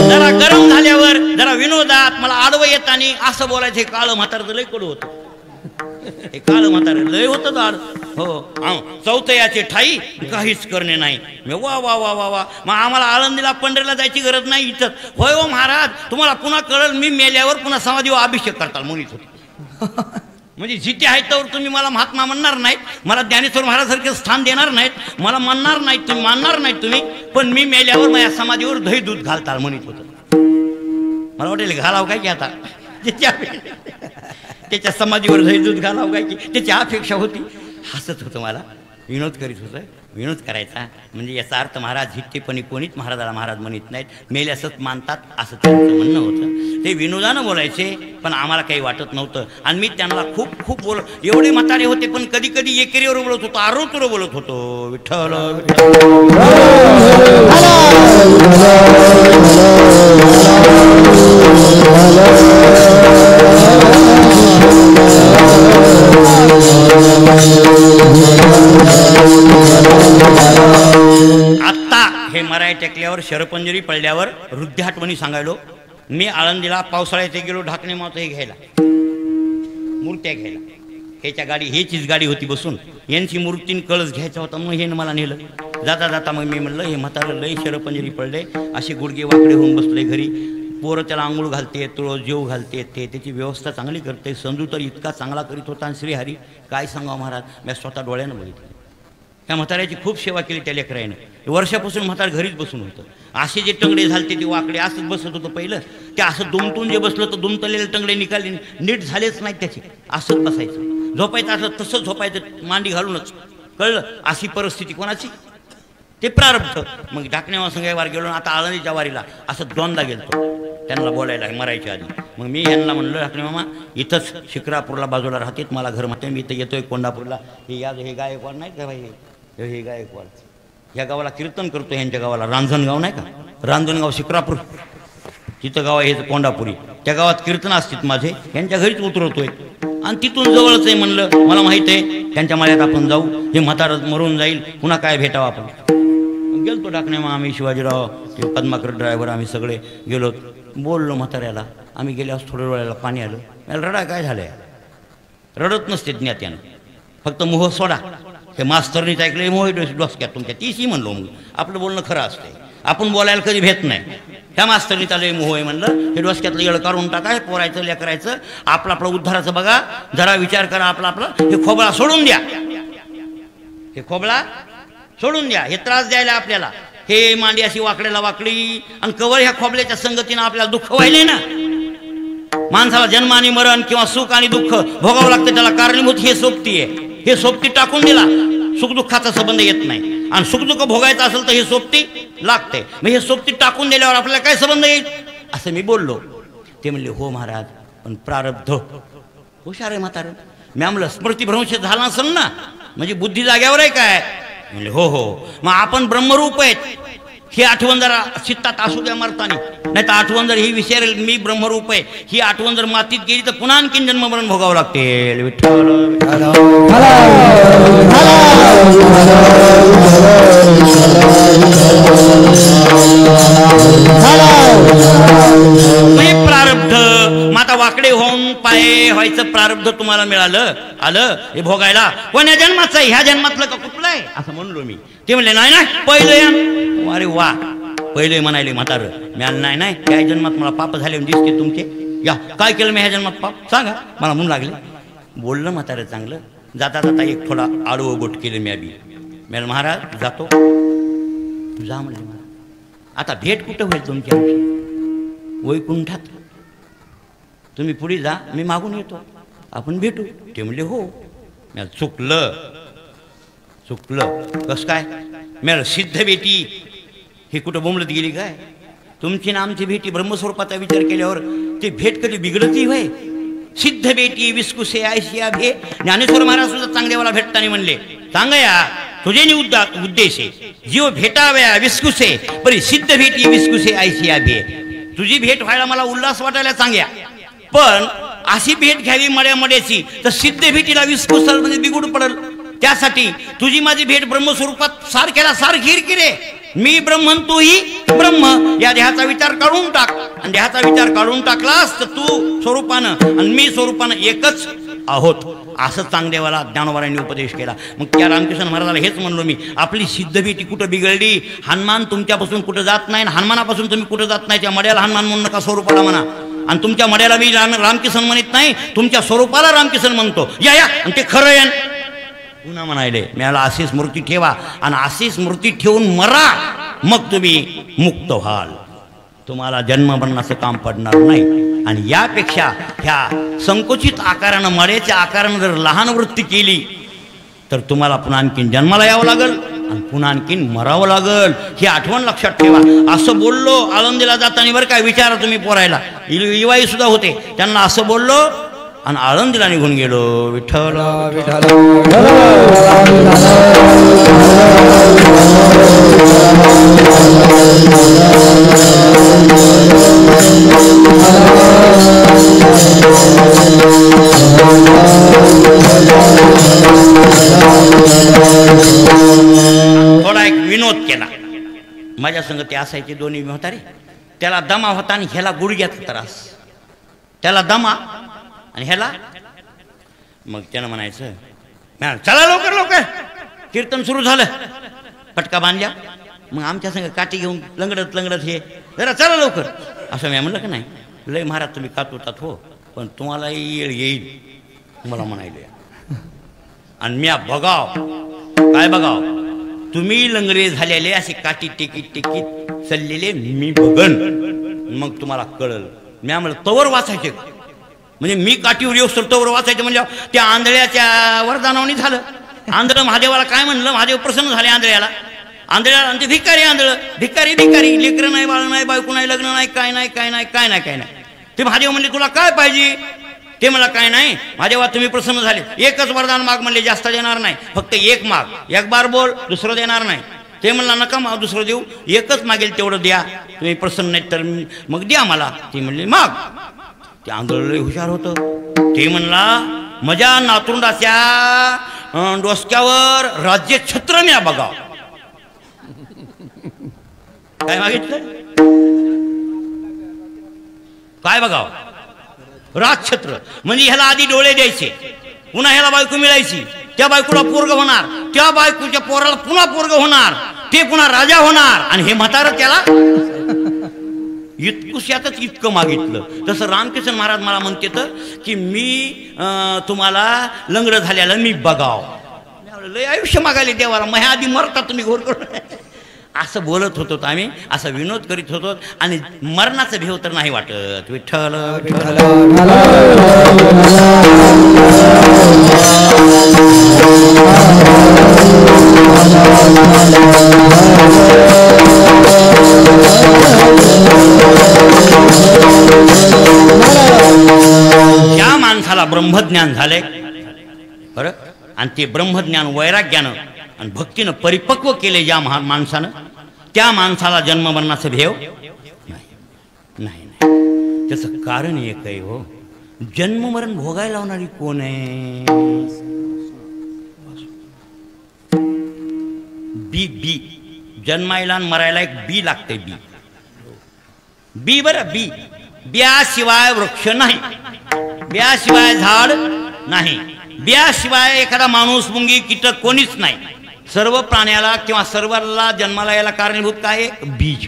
Speaker 1: जरा गरम झाल्यावर जरा विनोदात मला आडवं येतानी असं बोलायचं. हे काळ म्हातारं लय कडू होतं. हे काळ म्हातारं लय होतं दाड. हो चौथ्याचे ठाई काहीच करणे नाही. वा वा वा वा वा. मग आम्हाला आळंदीला पंढरीला जायची गरज नाही इथं. होय हो महाराज, तुम्हाला पुन्हा कळल मी मेल्यावर पुन्हा समाधीवर अभिषेक करताल म्हणत होते. म्हणजे जिथे आहे तर तुम्ही मला महात्मा म्हणणार नाहीत, मला ज्ञानेश्वर महाराजांसारखे स्थान देणार नाहीत, मला म्हणणार नाहीत, तुम्ही मानणार नाहीत तुम्ही, पण मी मेल्यावर माझ्या समाधीवर दही दूध घालताल म्हणत होतं. मला वाटेल घालावं काय की आता त्याच्या समाधीवर दही दूध घालावं काय की त्याची अपेक्षा होती. हसत होतं मला, विनोद करीत होतं. विनोद करायचा म्हणजे याचा अर्थ महाराज हिट्टेपणी कोणीच महाराजाला महाराज म्हणत नाहीत, मेल्यासच मानतात असं त्यांचं म्हणणं होतं. ते विनोदानं बोलायचे पण आम्हाला काही वाटत नव्हतं. आणि मी त्यांना खूप खूप एवढे म्हातारे होते पण कधी कधी एकेरीवर बोलत होतो, आरोतुर बोलत होतो. विठ्ठल आत्ता हे मराय टेकल्यावर शरपंजरी पडल्यावर वृद्ध आठवणी सांगायलो. मी आळंदीला पावसाळ्यात गेलो ढाकणे मावतो हे घ्यायला, मूर्त्या घ्यायला. ह्याच्या गाडी ह्याचीच गाडी होती बसून, यांची मूर्तीन कळस घ्यायचा होता. मग हे मला नेलं. जाता जाता मग मी म्हणलं हे म्हातारं लय शरपंजरी पडले, असे गुडघे वाकडे होऊन बसले घरी. पोरं त्याला आंघोळ घालते, तुळस जेव घालते, त्याची व्यवस्था चांगली करते. संजू तर इतका चांगला करीत होता. आणि श्रीहरी काय सांगावं महाराज, मी स्वतः डोळ्यानं बघितलं. त्या म्हाताऱ्याची खूप सेवा केली त्या लेकरानं. वर्षापासून म्हातार घरीच बसून होतं. असे जे टंगडे झालते ते वाकडे असंच बसत होतं पहिलं. ते असं दुमटून जे बसलं तर दुमतलेले टंगडे निकाले नीट झालेच नाहीत त्याचे. असंच बसायचं, झोपायचं असं तसंच झोपायचं, मांडी घालूनच. कळलं अशी परिस्थिती कोणाची, ते प्रारब्ध. मग ढाकण्यावर संघावार गेलो. आता आळंदीच्या वारीला असं दोनदा गेलतो त्यांना बोलायला मरायच्या आधी. मग मी यांना म्हणलं ढाकणे मामा इथंच शिक्रापूरला बाजूला राहतेत, मला घर माहिती, मी इथं येतोय कोंडापूरला. हे गायकवाड नाही का भाई, हे गायकवाड ह्या गावाला कीर्तन करतो. ह्यांच्या गावाला रांजणगाव नाही का, रांजणगाव शिक्रापूर तिथं गाव आहे हे कोंडापुरी. त्या गावात कीर्तन असतात माझे, यांच्या घरीच उतरवतोय. आणि तिथून जवळच आहे म्हणलं, मला माहित आहे त्यांच्या माळ्यात आपण जाऊ. हे म्हातारं मरून जाईल, पुन्हा काय भेटावं आपण. गेलतो ढाकणे मग आम्ही शिवाजीराव ते पद्माकर ड्रायव्हर आम्ही सगळे गेलो. बोललो म्हाताऱ्याला. आम्ही गेल्यावर थोड्या वेळेला पाणी आलं. मला रडा काय झालंय, रडत नसते ज्ञात्यानं, फक्त मोह सोडा. हे मास्तरनीच ऐकले मोह डोसक्यात तुमच्या तीशी म्हणलो. मग आपलं बोलणं खरं असते, आपण बोलायला कधी भेट नाही. ह्या मास्तरनी चालू मोह आहे म्हणलं, हे डोसक्यातलं येळ काढून टाका, पोरायचं लेकरायचं आपलं आपलं उद्धाराचं बघा, जरा विचार करा आपला आपला. हे खोबळा सोडून द्या, हे खोबळा सोडून द्या. हे त्रास द्यायला आपल्याला, हे मांडी अशी वाकड्याला वाकडी आणि कवर ह्या खोबल्याच्या संगतीनं आपल्याला दुःख व्हायले ना. माणसाला जन्म आणि मरण किंवा सुख आणि दुःख भोगावं लागतं, त्याला कारणीभूत हे सोबती आहे. हे सोबती टाकून दिला, सुखदुःखाचा संबंध येत नाही. आणि सुखदुःख भोगायचं असेल तर हे सोबती लागते. मग हे सोबती टाकून दिल्यावर आपल्याला काय संबंध येईल असं मी बोललो. ते म्हणले हो महाराज पण प्रारब्ध. हुशार आहे म्हातारं. मी म्हणलं स्मृतिभ्रंश झाला असेल ना, म्हणजे बुद्धी जाग्यावर आहे काय. म्हणले हो हो. मग आपण ब्रह्मरूप आहेत ही आठवण जरा चित्तात असू द्या मरतानी, नाही तर आठवण जर ही विसरेल मी ब्रह्मरूप आहे ही आठवण जर मातीत गेली तर पुन्हा आणखीन जन्म मरण भोगावं लागते. विठ्ठल आलं आलं हे भोगायला कोण्या जन्माचं आहे, ह्या जन्मातलं का कुठलं आहे असं म्हणलो मी. ते म्हणले नाही नाही पहिलं या. अरे वा, पहिले म्हणाले म्हातारं. मी नाही नाही ह्या जन्मात मला पाप झाले दिसते तुमचे. या काय केलं मी ह्या जन्मात पाप सांगा मला म्हणून लागले. बोललं म्हातारं चांगलं. जाता जाता एक थोडा आडवं बोट केलं मी आधी. मी महाराज जातो. जा म्हणले मला. आता भेट कुठं होईल तुमची वैकुंठात. तुम्ही पुढे जा, मी मागून येतो, आपण भेटू. ते म्हणले हो. मी चुकलं चुकलं कसं काय. मी सिद्ध भेटी हे कुठं बोंबलत गेली काय. तुमची ना आमची भेटी ब्रह्मस्वरूपाचा विचार केल्यावर ते भेट कधी बिघडती होय. सिद्ध बेटी विस्कुसे आयशिया भे. ज्ञानेश्वर महाराज सुद्धा चांगदेवाला भेटताना म्हणले सांगा या तुझे उद्देश आहे जीव भेटाव्या विस्कुसे परी सिद्ध भेटी विस्कुसे आयशिया भे. तुझी भेट व्हायला मला उल्हास वाटायला सांग्या, पण अशी भेट घ्यावी मड्याची तर सिद्ध भेटीला विस्कुसल म्हणजे बिघड पडल. त्यासाठी तुझी माझी भेट ब्रह्मस्वरूपात सारख्याला सारखी की रे. मी ब्रह्मन तूही ब्रह्म. या देहाचा विचार काढून टाक. आणि देहाचा विचार काढून टाकलास तर तू स्वरूपानं आणि मी स्वरूपानं एकच आहोत असं चांगदेवाला ज्ञानोबारांनी उपदेश केला. मग त्या रामकृष्ण महाराजाला हेच म्हणलो मी, आपली सिद्ध भेटी कुठं बिघडली. हनुमान तुमच्यापासून कुठं जात नाही, हनुमानापासून तुम्ही कुठं जात नाही. त्या मड्याला हनुमान म्हणू नका, स्वरूपाला म्हणा. आणि तुमच्या मड्याला मी रामकिसन म्हणत नाही, तुमच्या स्वरूपाला रामकिसन म्हणतो. या या आणि ते खरं आहे पुन्हा म्हणायले. मला अशी स्मृती ठेवा आणि अशी स्मृती ठेवून मरा, मग तुम्ही मुक्त व्हाल. तुम्हाला जन्म मरणाचं काम पडणार नाही. आणि यापेक्षा ह्या संकुचित आकारानं मड्याच्या आकारानं जर लहान वृत्ती केली तर तुम्हाला पुन्हा आणखीन जन्माला यावं लागल आणि पुन्हा आणखीन मरावं लागल. ही आठवण लक्षात ठेवा. असं बोललो आळंदीला जाताना बरं काय विचारा तुम्ही पोरायला. इवाई सुद्धा होते, त्यांना असं बोललो आणि आळंदीला निघून गेलो. विठ्ठल थोडा एक विनोद केला. माझ्या संग ते असायचे दोन्ही म्हातारे. त्याला दमा होता आणि ह्याला गुडघ्याचा त्रास. त्याला दमा आणि ह्याला. मग त्यानं म्हणायचं चला लवकर लवकर. कीर्तन सुरू झालं, पटका बांधल्या. मग आमच्या संग काठी घेऊन लंगडत लंगडत हे जरा चला लवकर असं मी म्हणलं का नाही. लय महाराज तुम्ही कातवतात हो, पण तुम्हालाही येळ येईल मला म्हणायला. आणि मी बघाव काय बघाव, तुम्ही लंगडे झालेले असे काठी टेकीत टेकीत चाललेले मी बघन, मग तुम्हाला कळल. मी म्हणलं तवर वाचायचे म्हणजे मी काठीवर येऊ तवर वाचायचे म्हणजे त्या आंधळ्याच्या वरदानावणी झालं. आंधळ महादेवाला काय म्हणलं, महादेव प्रसन्न झाले आंधळ्याला. आंधळ्याला आणि ते भिकारी आंधळ भिकारी भिकारी, लेकरं नाही बाळ नाही बायको नाही लग्न नाही काय नाही काय नाही काय नाही काय नाही. ते महादेव म्हणले तुला काय पाहिजे. ते मला काय नाही महादेवा तुम्ही प्रसन्न झाले, एकच वरदान माग म्हणले, जास्त देणार नाही, फक्त एक माग, एक बार बोल दुसरं देणार नाही. ते म्हणला नका माग दुसरं देऊ, एकच मागेल तेवढं द्या, तुम्ही प्रसन्न नाहीत तर मग द्या मला. ते म्हणले माग. ते आंधळ हुशार होतं. ते म्हणला माझ्या नातरुंडाच्या डोसक्यावर राज्य छत्र म्या बघा. काय मागितलं, काय बघाव, राजछत्र. म्हणजे ह्याला आधी डोळे द्यायचे, पुन्हा ह्याला बायको मिळायची, त्या बायकोला पोरग होणार, त्या बायकोच्या पोराला पुन्हा पोरग होणार, ते पुन्हा राजा होणार. आणि हे म्हातारं त्याला इतकुशातच इतकं मागितलं. तसं रामकृष्ण महाराज मला म्हणते तर की मी तुम्हाला लंगड झाल्याला मी बघाव. लय आयुष्य मागायले देवाला, मग आधी मरता तुम्ही घोर करून असं बोलत होतो आम्ही, असा विनोद करीत होतो. आणि मरणाचं भेव तर नाही वाटत. विठ्ठल ज्या माणसाला ब्रह्मज्ञान झालंय बरं, आणि ते ब्रह्मज्ञान वैराग्यानं आणि भक्तीनं परिपक्व केले ज्या माणसानं, त्या माणसाला जन्म मरणाचं भेव नाही नाही. त्याचं कारण एक आहे हो, जन्म मरण भोगायला लावणारी कोण आहे. बी बी जन्मायला आणि मरायला एक बी लागते. बी बी बरं, बी बियाशिवाय वृक्ष नाही, बियाशिवाय झाड नाही. बियाशिवाय एखादा माणूस मुंगी कीटक कोणीच नाही. सर्व प्राण्याला किंवा सर्वाला जन्माला यायला कारणीभूत काय आहे? बीज.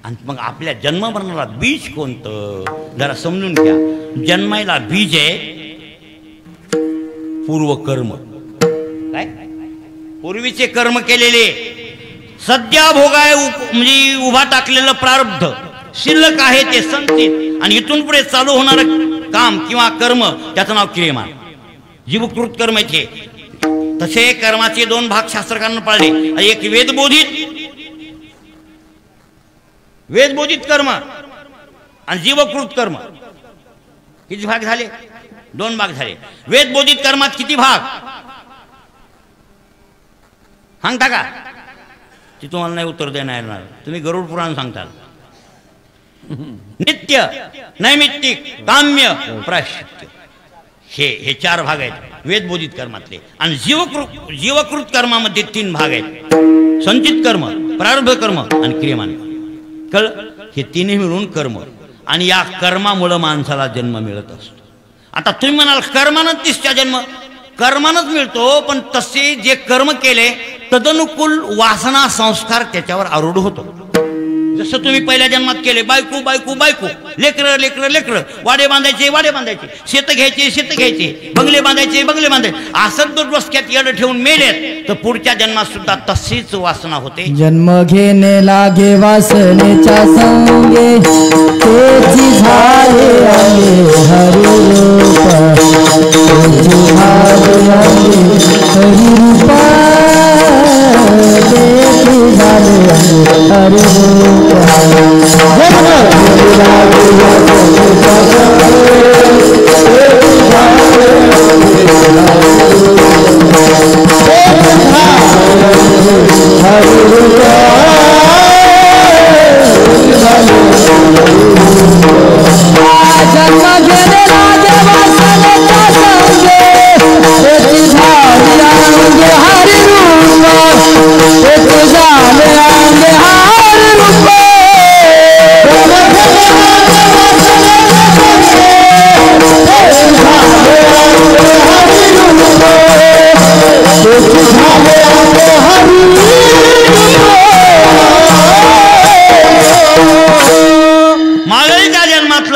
Speaker 1: आणि मग आपल्या जन्म मरणाला बीज कोणतं जरा समजून घ्या. जन्मायला बीज आहे पूर्वकर्म. काय? पूर्वीचे कर्म केलेले, सध्या भोगाय म्हणजे उभा टाकलेलं प्रारब्ध शिल्लक आहे ते संचित, आणि इथून पुढे चालू होणारं काम किंवा कर्म त्याचं नाव क्रियमान. जीवकृत कर्म आहे. तसे कर्माचे दोन भाग शास्त्रकारांना पाळले. एक वेदबोधित कर्म आणि जीवकृत कर्म. किती भाग झाले? दोन भाग झाले. वेदबोधित कर्मात किती भाग सांगता का? ती तुम्हाला नाही उत्तर देणार येणार. तुम्ही गरुड पुराण सांगताल. नित्य, नैमित्तिक, काम्य, प्रायश्चित्य, हे चार भाग आहेत वेदबोधित कर्मातले. आणि जीवकृत कर्मामध्ये तीन भाग आहेत: संचित कर्म, प्रारब्ध कर्म आणि क्रियमान. कळ? हे तिन्ही मिळून कर्म. आणि या कर्मामुळे माणसाला जन्म मिळत असतो. आता तुम्ही म्हणाल कर्मानंच तिसच्या जन्म. कर्मानच मिळतो, पण तसे जे कर्म केले तदनुकूल वासना संस्कार त्याच्यावर आरूढ होतो. जसं तुम्ही पहिल्या जन्मात केले, बायको बायको बायको, लेकरं लेकरं लेकरं, वाडे बांधायचे वाडे बांधायचे, शेत घ्यायचे, बंगले बांधायचे, असं तो डोसक्यात येड ठेवून मेलेत तर पुढच्या जन्मात सुद्धा तशीच वासना होते.
Speaker 2: जन्म घेणे लागे वासनेच्या संगे, तेची झाले अंगे हरिरूप, तेची झाले अंगे हरिरूप, तेची झाले अंगे हरिरूप.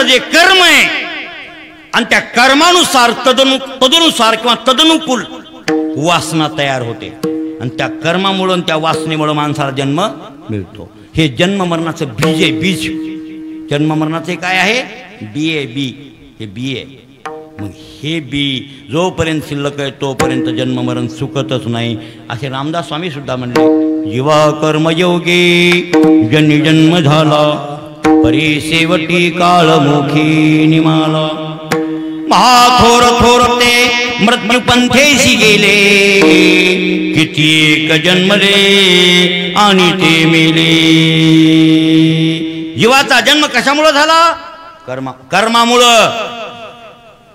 Speaker 1: जे कर्म आहे आणि त्या कर्मानुसार तदनुसार किंवा तदनुकूल वासना तयार होते. आणि त्या कर्मामुळे त्या वासनेमुळे माणसाला जन्म मिळतो. हे जन्म मरणाचं बीज आहे. बीज जन्म मरणाचे काय आहे? बी. हे बी आहे. मग हे बी जोपर्यंत शिल्लक आहे तोपर्यंत जन्म मरण चुकतच नाही. असे रामदास स्वामी सुद्धा म्हणले, जीवा कर्मयोगी जन्म जन्म झाला, परी शेवटी काळमुखी निमाला. महाथोर थोर ते मृत्यू पंथेशी गेले, किती एक जन्मले आणि ते मेले. जीवाचा जन्म कशामुळे झाला? कर्मामुळं.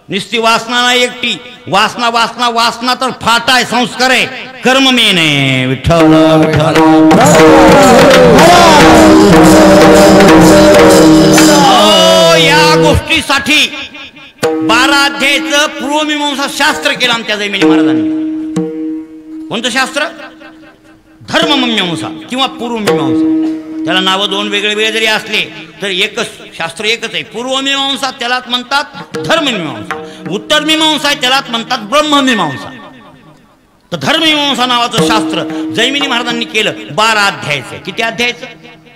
Speaker 1: निस्ती वासना नाही एकटी. वासना वासना वासना तर फाटा आहे, संस्कार आहे. कर्म मेन आहे. विठ्ठल विठ्ठल. या गोष्टीसाठी 12 अध्यायाचं पूर्वमीमांसा शास्त्र केलं आमच्या जैमिनी महाराजांनी. कोणतं शास्त्र? धर्ममीमांसा किंवा पूर्वमीमांसा. त्याला नावं दोन वेगळे वेगळे जरी असले तर एकच शास्त्र एकच आहे. पूर्वमीमांसा त्यालाच म्हणतात धर्ममीमांसा, उत्तर मीमांसा आहे त्यालाच म्हणतात ब्रह्ममीमांसा. तर धर्ममीमांसा नावाचं शास्त्र जैमिनी महाराजांनी केलं. 12 अध्यायाचं. किती अध्यायाचं?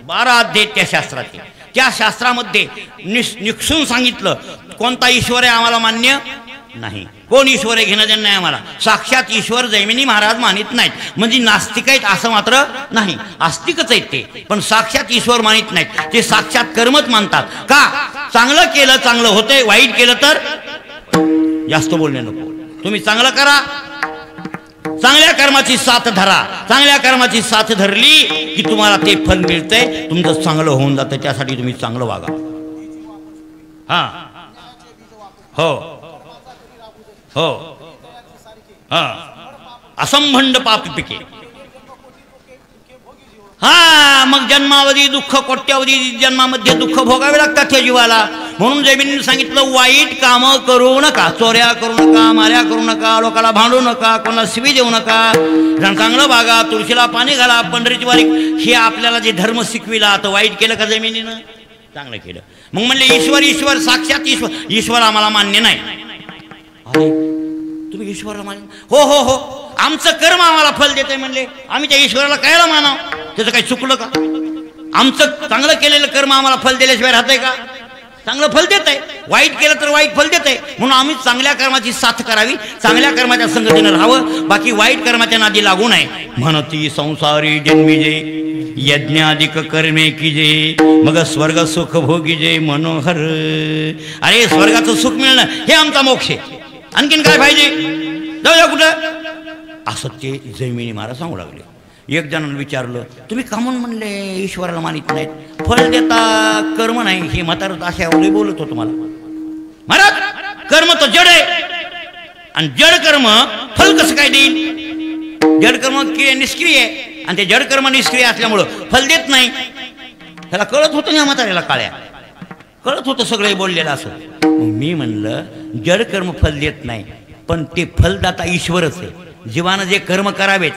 Speaker 1: 12 अध्याय त्या शास्त्राचे. त्या शास्त्रामध्ये निक्षून सांगितलं कोणता ईश्वर आहे आम्हाला मान्य नाही. कोण ईश्वर आहे घेणं देणं नाही आम्हाला. साक्षात ईश्वर जैमिनी महाराज मानित नाहीत. म्हणजे नास्तिक आहेत असं मात्र नाही, आस्तिकच आहेत ते, पण साक्षात ईश्वर मानित नाहीत. ते साक्षात कर्मच मानतात. का? चांगलं केलं चांगलं होतंय, वाईट केलं तर जास्त बोलणे नको. तुम्ही चांगलं करा, चांगल्या कर्माची साथ धरा. चांगल्या कर्माची साथ धरली की तुम्हाला ते फल मिळतंय, तुमचं चांगलं होऊन जातं. त्यासाठी तुम्ही चांगलं वागा. हा हो हो हा. असंभंड पाप पिके. हा मग जन्मावधी दुःख, कोट्यावधी जन्मामध्ये दुःख भोगावे लागतात त्या जीवाला. म्हणून जमिनीने सांगितलं वाईट कामं करू नका, चोऱ्या करू नका, माऱ्या करू नका, लोकाला भांडू नका, कोणाला शिवी देऊ नका, चांगलं वागा, तुळशीला पाणी घाला, पंढरीची वारी. हे आपल्याला जे धर्म शिकविला तर वाईट केलं का जमिनीनं? चांगलं केलं. मग म्हणले ईश्वर साक्षात ईश्वर आम्हाला मान्य नाही. अरे तुम्ही ईश्वराला मान्य? हो हो हो, आमचं कर्म आम्हाला फल देतंय म्हणले. आम्ही त्या ईश्वराला कायला मानाव? त्याचं काही चुकलं का? आमचं चांगलं केलेलं कर्म आम्हाला फल दिल्याशिवाय राहतंय का? चांगलं फल देत आहे, वाईट केलं तर वाईट फल देत आहे. म्हणून आम्ही चांगल्या कर्माची साथ करावी, चांगल्या कर्माच्या संगतीनं राहावं, बाकी वाईट कर्माच्या नादी लागू नये. म्हणती संसारी जन्मीजे यज्ञाधिक कर्मे कीजे, मग स्वर्ग सुख भोगीजे मनोहर. अरे स्वर्गाचं सुख मिळणं हे आमचा मोक्ष आहे, आणखीन काय पाहिजे? जाऊया कुठं? असं ते जैमिनी महाराज सांगू लागले. एक जणांना विचारलं, तुम्ही का म्हणून म्हणले ईश्वराला मानित नाहीत, फल देता कर्म नाही? हे म्हातारं अशा बोलत होतं मला. महाराज कर्म तर जड आहे, आणि जड कर्म फल कसं काय देईल? जड कर्म निष्क्रिय आहे, आणि ते जड कर्म निष्क्रिय असल्यामुळं फल देत नाही. त्याला कळत होतं ना म्हाताऱ्याला, काळ्या कळत होतं सगळं बोललेलं असं. मग मी म्हणलं जड कर्म फल देत नाही, पण ते फलदाता ईश्वरच आहे. जीवानं जे कर्म करावेत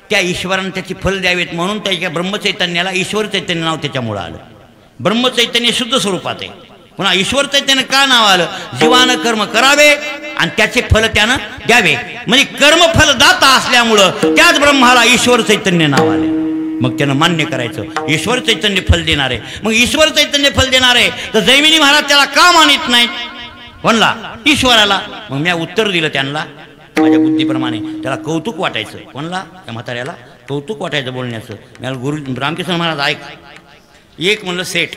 Speaker 1: त्या ईश्वरानं त्याची फल द्यावेत, म्हणून त्याच्या ब्रह्मचैतन्याला ईश्वर चैतन्य नाव त्याच्यामुळं आलं. ब्रह्मचैतन्य शुद्ध स्वरूपात आहे. पुन्हा ईश्वर चैतन्य का नाव आलं? जीवानं कर्म करावे आणि त्याचे फल त्यानं द्यावे, म्हणजे कर्मफलदाता असल्यामुळं त्याच ब्रह्माला ईश्वर चैतन्य नाव आले. मग त्यानं मान्य करायचं ईश्वर चैतन्य फल देणार आहे. मग ईश्वर चैतन्य फल देणार आहे तर जैमिनी महाराज त्याला का मानित नाहीत? म्हणला ईश्वराला. मग मी उत्तर दिलं त्यांना माझ्या बुद्धीप्रमाणे. त्याला कौतुक वाटायचं, कोणला? त्या म्हाताऱ्याला कौतुक वाटायचं बोलण्याचं. मला गुरु रामकृष्ण महाराज ऐक, एक म्हणलं सेठ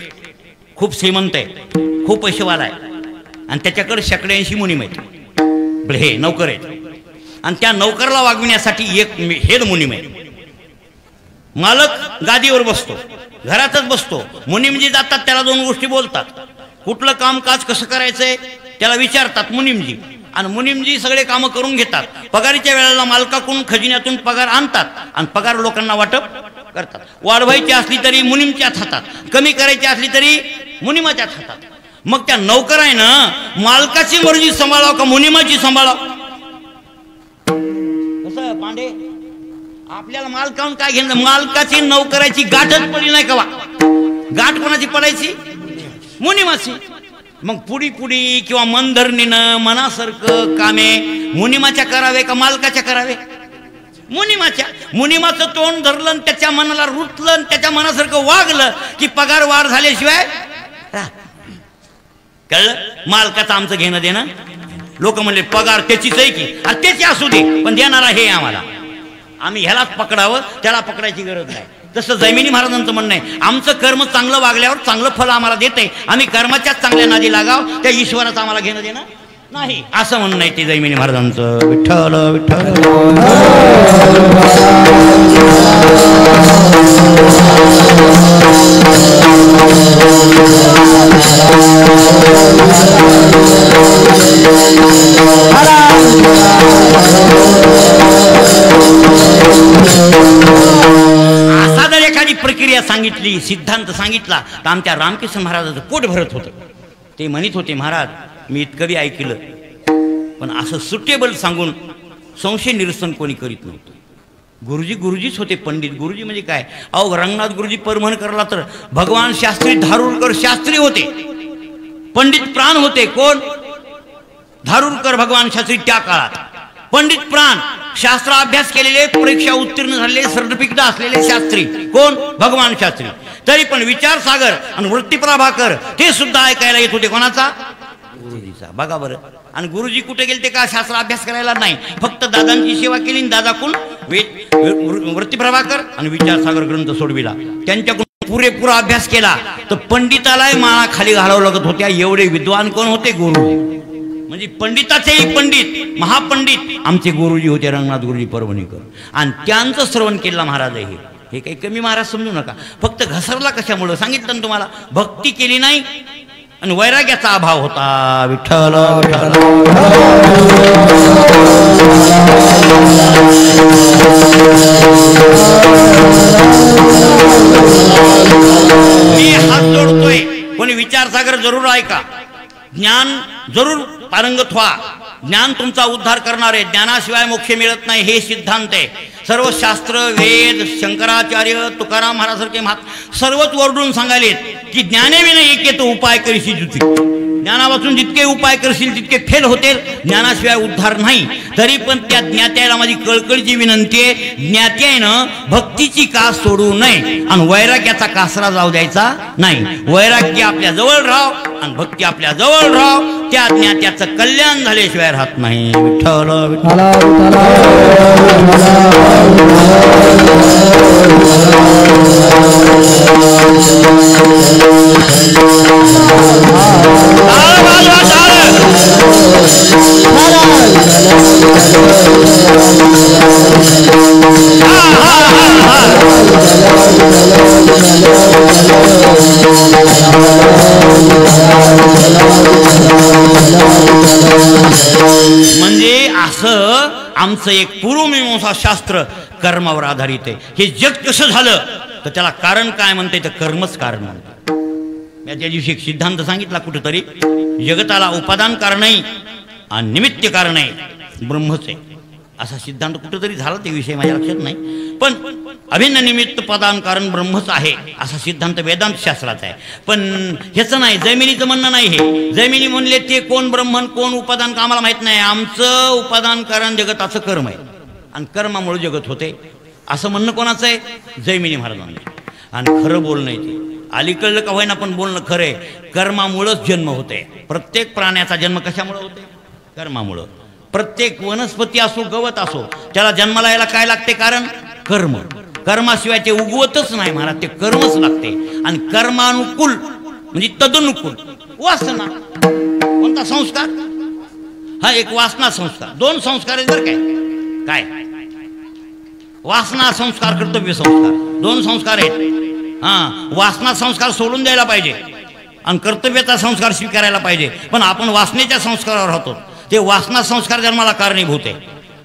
Speaker 1: खूप श्रीमंत आहे, खूप पैसेवाला आहे, आणि त्याच्याकडे 180 मुनीम आहेत, हे नौकर आहेत, आणि त्या नौकरला वागविण्यासाठी एक हेड मुनीम आहे. मालक गादीवर बसतो, घरातच बसतो, मुनीमजी जातात त्याला 2 गोष्टी बोलतात. कुठलं कामकाज कसं करायचंय त्याला विचारतात मुनीमजी, आणि मुनीमजी सगळे कामं करून घेतात. पगारीच्या वेळेला मालकाकडून खजिन्यातून पगार आणतात आणि पगार लोकांना वाटप करतात. वाढवायची असली तरी मुनीमच्याच हातात, कमी करायची असली तरी मुनीमाच्याच हातात. मग त्या नौकरानं मालकाची मर्जी सांभाळाव का मुनीमाची सांभाळाव? कसं पांडे, आपल्याला मालकाहून काय घेणं? मालकाची नौकराची गाठच पडली नाही का? गाठ कोणाची पडायची? मुनीमाची. मग पुढी किंवा मनधरणीनं मनासारखं कामे मुनीमाच्या करावे का मालकाच्या करावे? मुनीमाच्या. मुनीमाचं तोंड धरलं, त्याच्या मनाला रुतलं, त्याच्या मनासारखं वागलं की पगार वाढ झाल्याशिवाय कळलं? मालकाचं आमचं घेणं देणं. लोक म्हणले पगार त्याचीच आहे की, अरे त्याची असू दे पण देणारा हे आम्हाला, आम्ही ह्यालाच पकडावं, त्याला पकडायची गरज नाही. तसं जैमिनी महाराजांचं म्हणणं आहे, आमचं कर्म चांगलं वागल्यावर चांगलं फल आम्हाला देते, आम्ही कर्माच्याच चांगल्या नादी लागाव, त्या ईश्वराचं आम्हाला घेणं देणं नाही, असं म्हणणं आहे ते जैमिनी महाराजांचं. विठ्ठल विठ्ठल. असा जर एखादी प्रक्रिया सांगितली, सिद्धांत सांगितला तर आमच्या रामकृष्ण महाराजाचं पोट भरत होतं. ते म्हणत होते, महाराज मी इतकं बी ऐकलं, पण असं सुटेबल सांगून संशय निरसन कोणी करीत नव्हतं. गुरुजीच होते पंडित. गुरुजी म्हणजे काय? अहो रंगनाथ गुरुजी परमहन करला तर भगवान शास्त्री धारूरकर शास्त्री होते, पंडित प्राण होते. कोण? धारूरकर भगवान शास्त्री. त्या काळात पंडित प्राण, शास्त्र अभ्यास केलेले, परीक्षा उत्तीर्ण झालेले, सर्टिफिकेट असलेले शास्त्री. कोण? भगवान शास्त्री. तरी पण विचार सागर आणि वृत्ती प्रभाकर ते सुद्धा ऐकायला येत होते. कोणाचा? गुरुजीचा. बघा बरं. आणि गुरुजी कुठे गेले ते का? शास्त्र अभ्यास करायला नाही, फक्त दादांची सेवा केली. दादाकडून वृत्ती प्रभाकर आणि विचार सागर ग्रंथ सोडविला. त्यांच्याकडून पुरेपूर अभ्यास केला तर पंडितालाही माळा खाली घालावं लागत होत्या. एवढे विद्वान कोण होते? गुरुजी. म्हणजे पंडिताचेही पंडित, महापंडित आमचे गुरुजी होते, रंगनाथ गुरुजी परभणीकर. आणि त्यांचं श्रवण केलं महाराज. हे काही कमी महाराज समजू नका. फक्त घसरला कशामुळं सांगितलं ना तुम्हाला, भक्ती केली नाही आणि वैराग्याचा अभाव होता. विठ्ठल विठ्ठल. जरूर ऐका, ज्ञान जरूर पारंगत व्हा. ज्ञान तुमचा उद्धार करणार आहे. ज्ञानाशिवाय मोक्ष मिळत नाही हे सिद्धांत आहे. सर्व शास्त्र, वेद, शंकराचार्य, तुकाराम महाराजांसारखे सर्वच ओरडून सांगायलेत की ज्ञानेविना एके तो उपाय करशील जुती. ज्ञानापासून जितके उपाय करशील तितके फेल होतील. ज्ञानाशिवाय उद्धार नाही. तरी पण त्या ज्ञात्याला माझी कळकळीची विनंती आहे, ज्ञात्यानं भक्तीची कास सोडू नये आणि वैराग्याचा कासरा जाऊ द्यायचा नाही. वैराग्य आपल्या जवळ राव आणि भक्ती आपल्या जवळ राव. त्या ज्ञात्याचं कल्याण झाल्याशिवाय राहत नाही. विठ्ठल म्हणजे असं आमचं एक पूर्वमीमांसा शास्त्र कर्मावर आधारित आहे. हे जग कसं झालं तर त्याला कारण काय म्हणते, तर कर्मच कारण म्हणते. मी त्या दिवशी एक सिद्धांत सांगितला कुठेतरी, जगताला उपादान कारण नाही आणि निमित्त कारण आहे, ब्रह्मच आहे असा सिद्धांत कुठेतरी झाला. ते विषय माझ्या लक्षात नाही, पण अभिन्न निमित्त पदान कारण ब्रह्मच आहे असा सिद्धांत वेदांत शास्त्राचा आहे. पण ह्याचं नाही, जमिनीचं म्हणणं नाही. हे जमिनी म्हणले ते कोण ब्रह्मन कोण उपादान का आम्हाला माहित नाही. आमचं उपादान कारण जगताचं कर्म आहे आणि कर्मामुळे जगत होते असं म्हणणं कोणाचं आहे, जैमिनी महाराजांचं. आणि खरं बोलणं आहे ते, अलीकडलं का होईना पण बोलणं खरं आहे. कर्मामुळंच जन्म होते. प्रत्येक प्राण्याचा जन्म कशामुळे होते, कर्मामुळं. प्रत्येक वनस्पती असो गवत असो त्याला जन्माला यायला काय लागते, कारण कर्म. कर्माशिवाय ते उगवतच नाही महाराज, ते कर्मच लागते. आणि कर्मानुकूल म्हणजे तदनुकूल वासना. कोणता संस्कार, हा एक वासना संस्कार. दोन संस्कार आहेत बरं. काय काय वासना संस्कार, कर्तव्य संस्कार, दोन संस्कार आहेत. हा, वासना संस्कार सोडून द्यायला पाहिजे आणि कर्तव्याचा संस्कार स्वीकारायला पाहिजे. पण आपण वासनेच्या संस्कारावर राहतो. ते वासना संस्कार जन्माला कारणीभूत आहे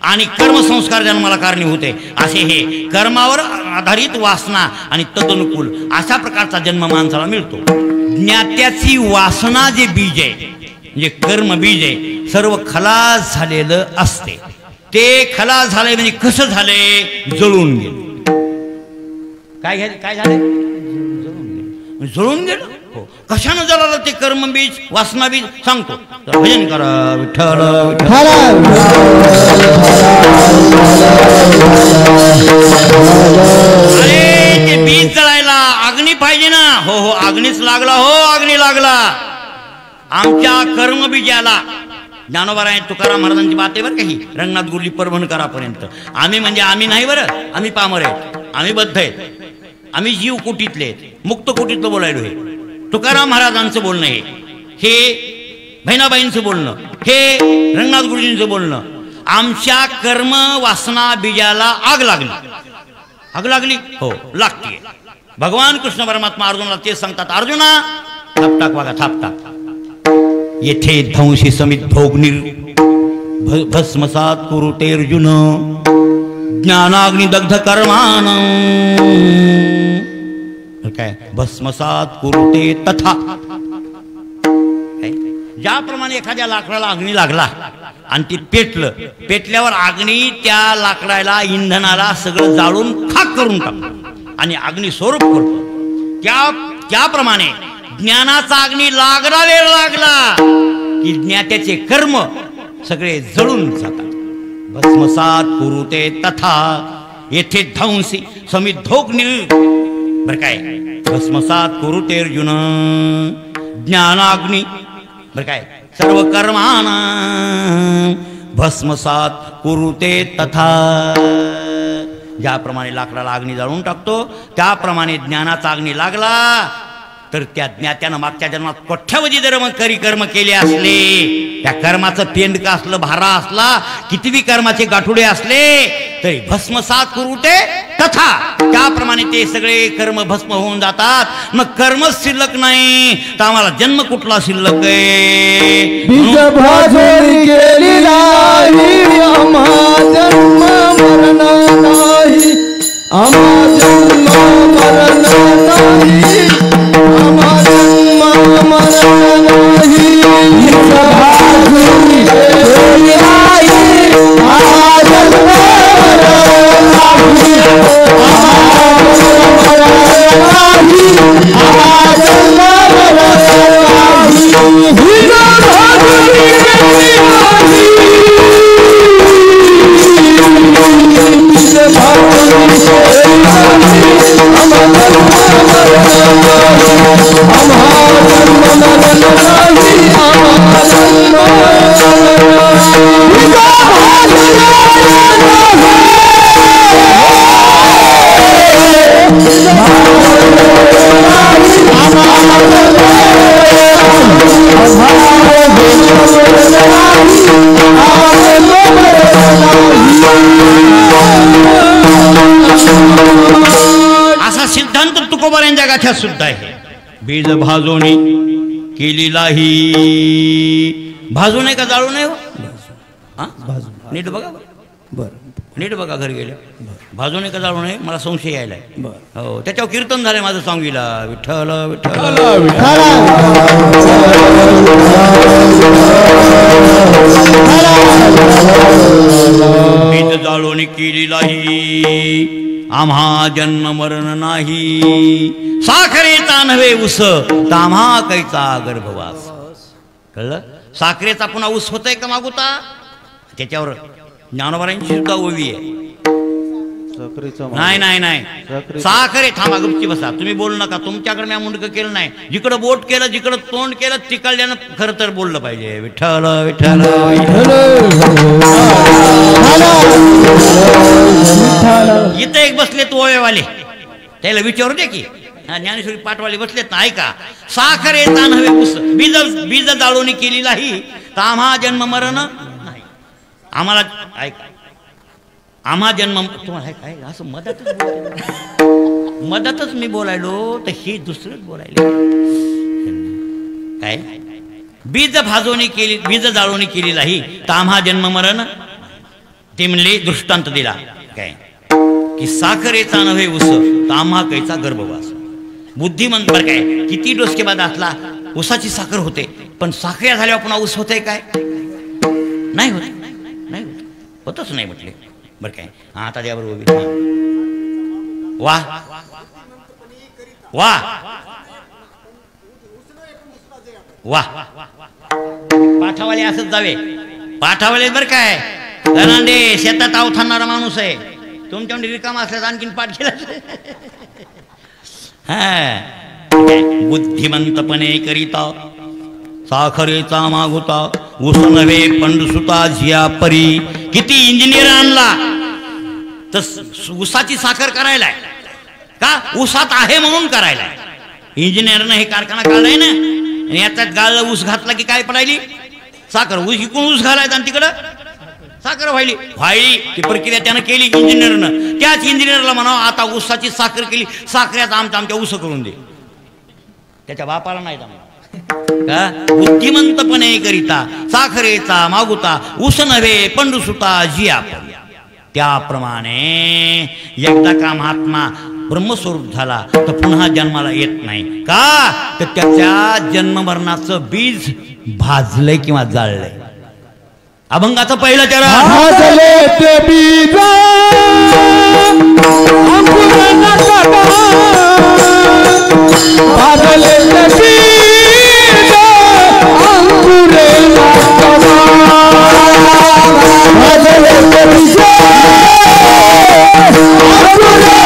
Speaker 1: आणि कर्म संस्कार जन्माला कारणीभूत आहे. असे हे कर्मावर आधारित वासना आणि तदनुकूल अशा प्रकारचा जन्म माणसाला मिळतो. ज्ञात्याची वासना जे बीज आहे म्हणजे कर्म बीज आहे, सर्व खलास झालेलं असते. ते खलास झाले म्हणजे कसं झाले, जळून गेले. काय झाले, जळून गेलं. हो, कशानं जळालं ते कर्म बीज वासना बीज सांगतो. तर भजन करा विठ्ठल अरे ते बीज जळायला अग्नी पाहिजे ना. हो हो, अग्नीच लागला. हो, अग्नी लागला. आमच्या कर्म बीजाला ज्ञानोबाराय तुकाराम महाराजांची बात आहे बरं काही, रंगनाथ गुरुजी परभणकरापर्यंत. आम्ही म्हणजे आम्ही नाही बरं, आम्ही पामर आहेत, आम्ही बद्ध आहेत, आम्ही जीव कोटीतले, मुक्त कोटीतलं बोलायलो. हे तुकाराम महाराजांचं बोलणं, हे बहिणाबाईंचं बोलणं, हे रंगनाथ गुरुजींचं बोलणं. आमच्या कर्म वासना बीजाला आग लागली. आग लागली, हो लागते. भगवान कृष्ण परमात्मा अर्जुनाला तेच सांगतात, अर्जुना थापटाक वागा थापटाक. येथे ध्वंसी समित भोगनीर भस्मसात कुरुते अर्जुन ज्ञानाग्नि दग्ध कर्मान. काय भस्मसात कुरुते तथा. ज्याप्रमाणे एखाद्या लाकडाला अग्नी लागला आणि ती पेटलं, पेटल्यावर अग्नी त्या लाकडाला इंधनाला सगळं जाळून खाक करून टाकतो आणि अग्नी स्वरूप करतो. त्याप्रमाणे ज्ञानाचा अग्नी लागला की ज्ञात्याचे कर्म सगळे जळून जातात. भस्मसात कुरुते तथा येथे ध्वंसी समित धोकनीर. बर काय, भस्मसात कुरुते अर्जुन ज्ञानाग्नी. बर काय, सर्व कर्माना भस्मसात कुरुते तथा. ज्याप्रमाणे लाकडाला अग्नी जाळून टाकतो त्याप्रमाणे ज्ञानाचा अग्नी लागला तर त्या ज्ञात्यानं मागच्या जन्मात कोट्यावधी कर्म केले असले, त्या कर्माचं पेंडका असलं, भारा असला, कितीही कर्माचे गाठुडे असले तरी भस्मसात कुरुते तथा. त्याप्रमाणे ते सगळे कर्म भस्म होऊन जातात. मग कर्मच शिल्लक नाही तर आम्हाला जन्म कुठला शिल्लक आहे.
Speaker 2: जन्म मरण नाही.
Speaker 1: असा सिद्धांत तुकोबारांच्या गाठ्यात सुद्धा आहे. बीज भाजोनी केलेलाही भाजू नये का जाळू नये? नीट बघा
Speaker 2: बर
Speaker 1: नीट बघा घरी गेले. भाजू नये का जाळू नये मला संशय यायलाय. हो त्याच्यावर कीर्तन झालंय माझं सांगीला विठ्ठल विठ्ठल बीज जाळून केलेलाही आम्हा जन्म मरण नाही. साखरेचा नव्हे उस ताम्हा कैचा गर्भवास. कळलं? साखरेचा पुन्हा ऊस होतय का मागुता? त्याच्यावर ज्ञानोबारांची सुद्धा ओवी आहे. नाही नाही नाही साखरे थांबा गुप्ती बसा. तुम्ही बोलू नका. तुमच्याकडे मी मुंडकं केलं नाही. जिकडं बोट केलं जिकडं तोंड केलं तिकडल्यानं खरं तर बोललं पाहिजे. विठ्ठल विठ्ठल इथं एक बसले तो ओवेवाले त्याला विचारू दे की ज्ञानेश्वरी पाठवाले बसलेत ना. ऐका साखरेचा नव्हे ऊस बीज बीज जाळून केलेलाही ताम्हा जन्म मरण नाही. आम्हाला ऐका आम्हा जन्म तुम्हाला काय असं मदतच मी बोलायलो तर हे दुसरंच बोलायले काय. बीज भाजवणी केली बीज जाळवणी केलेलाही ताम्हा जन्म मरण. ते म्हणले दृष्टांत दिला काय की साखरेचा नव्हे ऊस ताम्हा कैचा गर्भवास. बुद्धिमंत बर काय किती डोसकेबाद असला ऊसाची साखर होते पण साखऱ्या झाल्यावर पुन्हा ऊस होते काय? नाही होत नाही होत होतच नाही म्हटले बर काय. आता त्याबरोबर वा वा वा पाठावाले असंच जावे. पाठावाले बर काय धनांडे शेतात अवथांणारा माणूस आहे. तुमच्या रिकामा असल्यास आणखीन पाठ केला. हा बुद्धिमंतपणे करिता साखरेचा मागुता ऊस नव्हे पंडसुता झिया परी. किती इंजिनियर आणला तर ऊसाची साखर करायलाय का? ऊसात आहे म्हणून करायलाय. इंजिनियरनं हे कारखाना काढलाय ना. आणि याच्यात गाळलं ऊस घातला की काय पडायली साखर. ऊस इकडून ऊस घालायचा आणि तिकडं साखर व्हायली ती प्रक्रिया त्यानं केली इंजिनियरनं. त्याच इंजिनियरला म्हणावं आता ऊसाची साखर केली साखऱ्याचा आमच्या ऊस करून दे. त्याच्या बापाला नाही जमलं का? बुद्धिमंतपणे करिता साखरेचा मागुता ऊस नव्हे पंडुसुता जिया. त्याप्रमाणे एकदा का महात्मा ब्रह्मस्वरूप झाला तर पुन्हा जन्माला येत नाही का? तर त्याच्या जन्ममरणाचं बीज भाजलंय किंवा जाळलंय. अभंगाचं पहिलं चरण
Speaker 2: भाजले ते बीज भाजले ते बीज अंकुरे भाजले ते बीज अंकुरे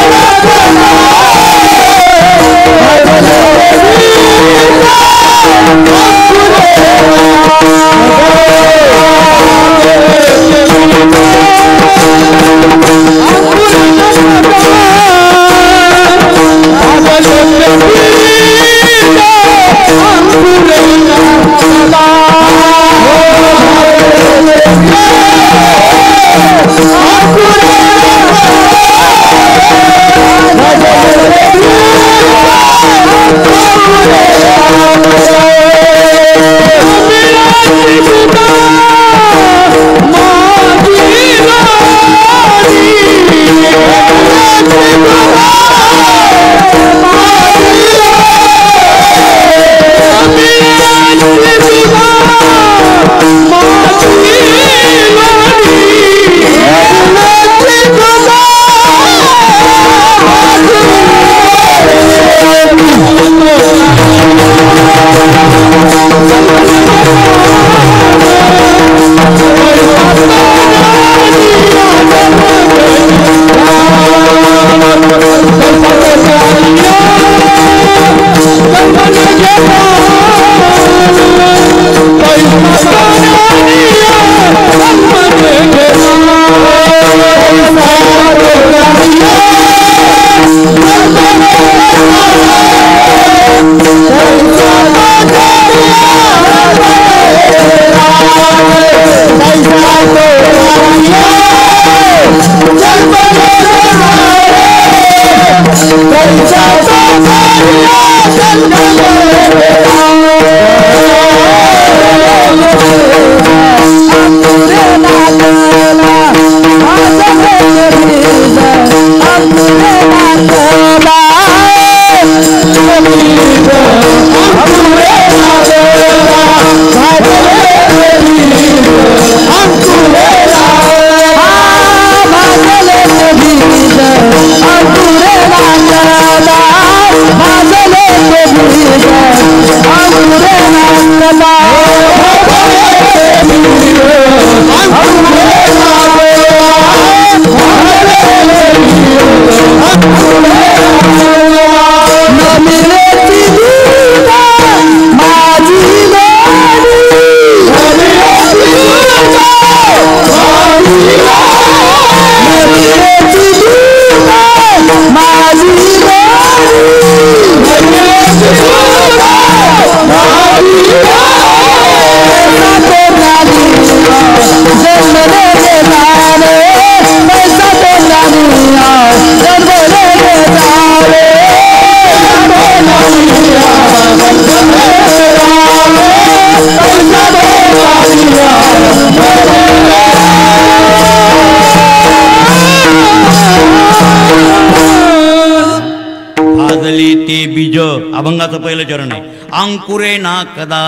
Speaker 1: बीज अभंगाचं पहिलं चरण आहे. अंकुरे ना कदा.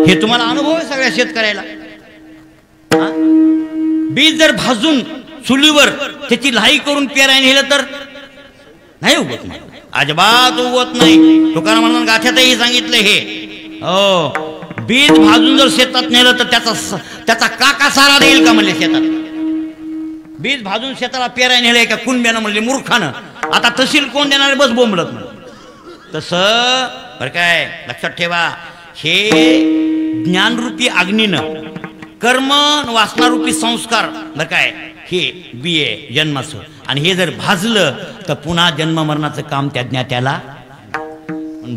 Speaker 1: हे तुम्हाला अनुभव आहे सगळ्या शेतकऱ्याला. बीज जर भाजून चुलीवर त्याची लाई करून पेरायला नेलं तर नाही उगत, नाही अजिबात उगवत नाही. तुकाराम महाराजांनी गाथ्यातही सांगितलं हे. हो, बीज भाजून जर शेतात नेलं तर त्याचा काका सारा देईल का म्हणले शेतात. बीज भाजून शेताला पेरायला नेलंय का कुणब्यानं म्हणले मूर्खानं. आता तहसील कोण देणार बस बोंबलत म्हणलं. तसं बरं काय लक्षात ठेवा, हे ज्ञानरूपी अग्नीनं कर्म वासनारूपी संस्कार बरं काय हे बी आहे जन्माचं. आणि हे जर भाजलं तर पुन्हा जन्म मरणाचं काम त्या ज्ञात्याला.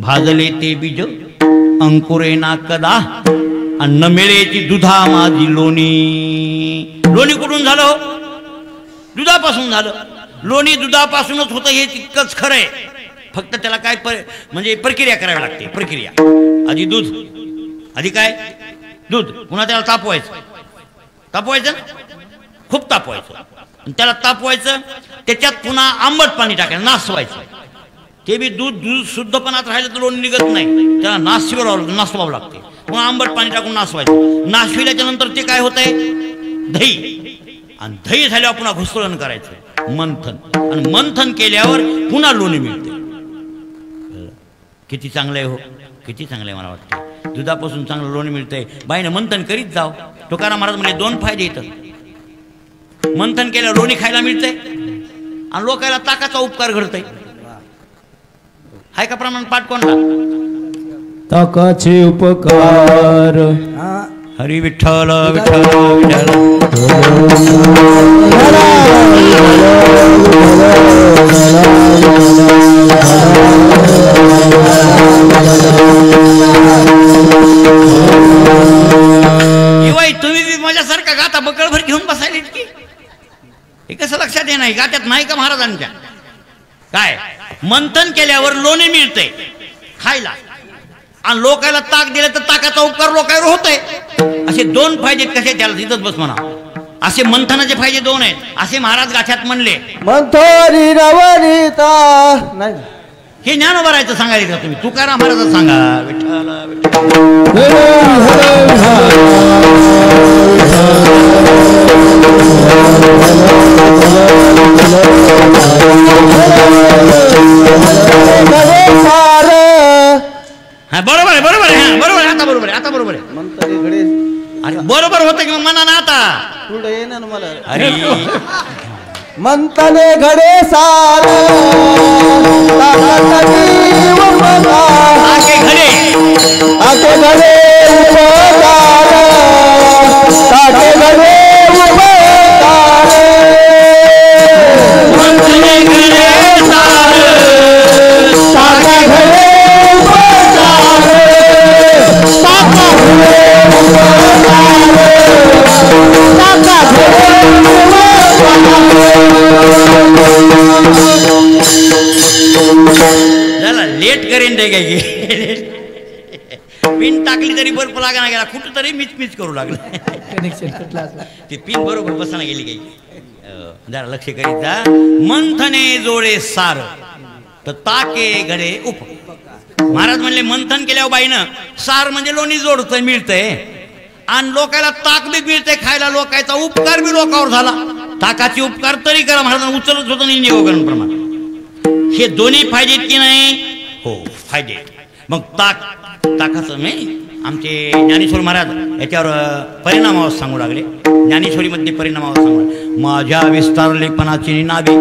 Speaker 1: भाजले ते बीज अंकुरे ना कदा अन्न मिळेची दुधा माझी लोणी. लोणी कुठून झालं? दुधापासून झालं. लोणी दुधापासूनच होतं हे तितकंच खरं आहे. फक्त त्याला काय म्हणजे प्रक्रिया करावी लागते. प्रक्रिया आधी दूध, आधी काय दूध, पुन्हा त्याला तापवायचं खूप तापवायचं. त्याला तापवायचं, त्याच्यात पुन्हा आंबट पाणी टाकायचं, नासवायचं. ते बी दूध शुद्धपणात राहिलं तर लोणी निघत नाही, त्याला नासवावं लागते. पुन्हा आंबट पाणी टाकून नासवायचं. नासविल्याच्या नंतर ते काय होतंय? दही. आणि दही झाल्यावर पुन्हा घुसळण करायचं, मंथन. आणि मंथन केल्यावर पुन्हा लोणी मिळते. किती चांगलं आहे हो, किती चांगलं आहे. मला वाटतं दुधापासून चांगलं लोणी मिळतंय. बाईनं मंथन करीत जाव. तुकाराम महाराज म्हणजे 2 फायदे येतात. मंथन केल्यावर लोणी खायला मिळतंय आणि लोकांना ताकाचा उपकार घडतंय. हाय का प्रमाण पाठ कोणता?
Speaker 2: ताकाचे उपकार.
Speaker 1: हरी विठ्ठल विठ्ठल विठ्ठल. तुम्ही बी माझ्यासारखा गाता बकळभर घेऊन बसायला की हे कसं लक्षात येणार? गात्यात नाही का महाराजांच्या? काय मंथन केल्यावर लोणी मिळते खायला आणि लोकायला ताक दिलं तर ताकाचा उपकार लोकांवर होतोय. असे 2 फायदे कसे? त्याला तिथंच बस म्हणा. असे मंथनाचे फायदे 2 आहेत असे महाराज गाठ्यात म्हणले.
Speaker 2: मंथोरी नवनीता नाही
Speaker 1: हे ज्ञान भरायचं सांगायचं तुम्ही. तुकाराम महाराज सांगा विठ्ठल हा बरोबर आहे, बरोबर आहे. हा बरोबर आहे. आता बरोबर आहे, आता बरोबर आहे. अरे बरोबर होतं की मग म्हणा ना आता
Speaker 2: पुढे ये ना मला.
Speaker 1: अरे
Speaker 2: मंथने घडे सार
Speaker 1: आके घडे
Speaker 2: आके घडे उपकार ताके घडे उपकार
Speaker 1: मंथने घडे सार
Speaker 2: ताके घडे उपकार ताका घडे उपकार ताका घडे उपकार
Speaker 1: लेट करेन ते काय पिन टाकली तरी बल्ब लागा गेला कुठं तरी मिच करू लागलं ते पिन बरोबर बसायला गेली काही जरा लक्ष करीत जा. मंथने जोळे सार तर ताके घडे उप. महाराज म्हणले मंथन केल्यावर बाईनं सार म्हणजे लोणी जोडतंय मिळतंय आणि लोकायला ताक बी मिळतंय खायला. लोकायचा उपकार बी लोकांवर झाला. ताकाचे उपकार तरी करा महाराजांना उचलत होतं नियोगण प्रमाण. हे दोन्ही फायदे की नाही? हो फायदे. मग ताकाचं मी आमचे ज्ञानेश्वर महाराज याच्यावर परिणामावर सांगू लागले. ज्ञानेश्वरीमध्ये परिणामावर सांगू लागले. माझ्या विस्तारलेपणाची नावे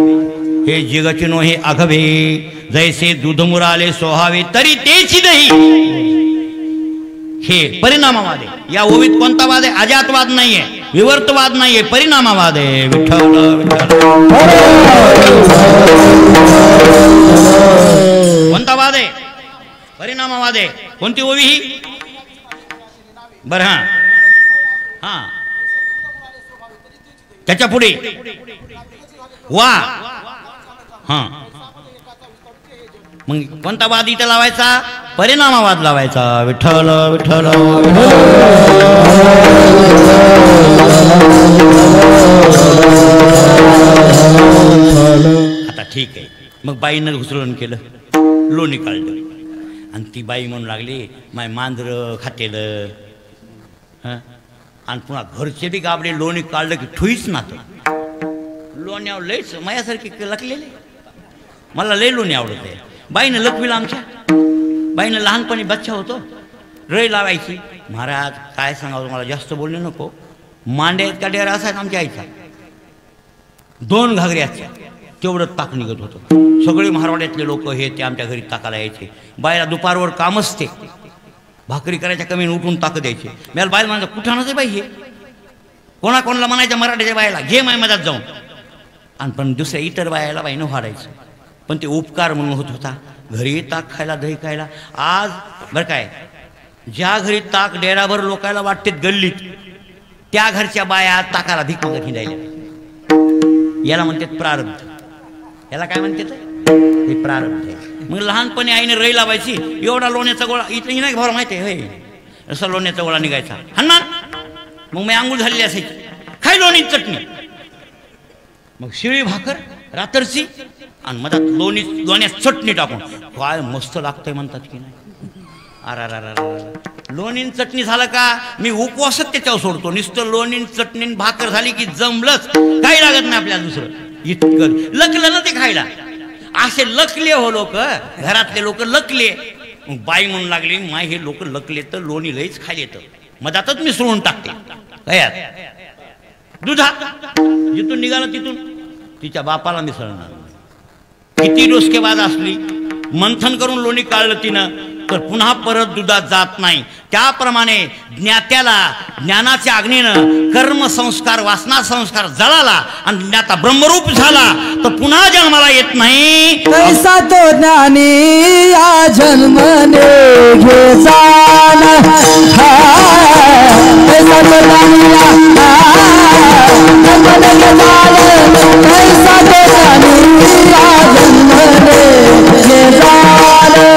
Speaker 1: हे जगची नो हे आघवे जैसे दूध मुराले सोहावे तरी तेची दही. हे परिणामवाद आहे. या ओवीत कोणता वाद आहे? अजातवाद नाहीये, विवर्तवाद नाहीये, परिणामवाद आहे. विठ्ठल कोणता वाद आहे? परिणामवाद आहे. कोणती ओवी ही? बर हा हा त्याच्या पुढे वा हा. मग कोणता वाद इथं लावायचा? परिणामवाद लावायचा. विठ्ठल विठ्ठल. आता ठीक आहे. मग बाईनं घुसळून केलं, लोणी काढलं आणि ती बाई म्हणू लागली माय मांजर खातेलं आणि पुन्हा घरचे बी गाबडे लोणी काढलं की ठुईच ना. तर लोण्यावर लयच माझ्यासारखी लकलेले. मला लय लोणी आवडत आहे. बाईनं लकविलं आमच्या. बाईनं लहानपणी बच्चा होतो रई लावायची. महाराज काय सांगावं तुम्हाला, जास्त बोलणे नको. मांड्या इतका डेरा असायचा आमच्या आईचा, 2 घागऱ्याच्या तेवढं ताक निघत होतं. सगळे महाराष्ट्रातले लोक हे ते आमच्या घरी ताकाला यायचे. बाईला दुपारवर कामच ते भाकरी करायच्या कमी उठून ताक द्यायचे. मला बायला म्हणायचं कुठं आणायचं बाई हे? कोणाला म्हणायचं मराठीच्या बायला घे माय मधात जाऊन. आणि पण दुसऱ्या इतर बायाला बाईनं वाढायचं. पण ते उपकार म्हणून होत होता. घरी ताक खायला दही खायला. आज बरं काय, ज्या घरी ताक डेराभर लोकायला वाटते गल्लीत, त्या घरच्या बाया ताकाला भीक मागत हिंडायला. याला म्हणतात प्रारब्ध. याला काय म्हणतात? हे प्रारब्ध आहे. मग लहानपणी आईने रई लावायची. एवढा लोण्याचा गोळा इथं नाही भाऊ माहिती आहे असा लोण्याचा गोळा निघायचा हनुमान. मग मी आंघोळ झालेली असायची. खाय लोणी चटणी. मग शिळी भाकर रात्रची आणि मधात लोण्यात चटणी टाकून काय मस्त लागतंय म्हणतात की नाही. अरा लोणी चटणी झालं का मी उपवासच त्याच्यावर सोडतो. नुसतं लोणी चटणी भाकर झाली की जमलंच, काही लागत नाही आपल्याला दुसरं. इतकं लकलं ना ते खायला. असे लकले हो लोक, घरातले लोक लकले. मग बाई म्हणून लागली माय हे लोक लकले तर लोणी लईच खायला येतं, मधातच मिसळून टाकते कयात दुधात. जिथून निघाला तिथून तिच्या बापाला मिसळणार. किती डोसकेबाज असली, मंथन करून लोणी काढलं तिनं तर पुन्हा परत दुधात जात नाही. त्याप्रमाणे ज्ञात्याला ज्ञानाच्या अग्नीनं कर्म संस्कार वासना संस्कार जळाला आणि ज्ञाता ब्रह्मरूप झाला तर पुन्हा जन्माला येत नाही.
Speaker 2: कैसा तो ज्ञानी या जन्मने घे जाना. कैसा तो ज्ञानी या जन्मने घे जाना. कैसा तो ज्ञानी या जन्मने घे जाना.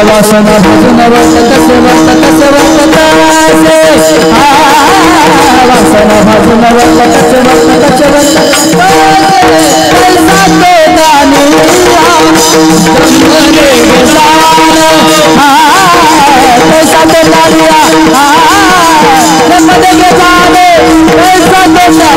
Speaker 2: वासना भजन वर्तत से वर्तत से वर्तत से. वासना भजन वर्तत से वर्तत से वर्तत से. कैसा तो दानी जन्मने घे जाना. कैसा तो दानिया मध्ये गेले कैसा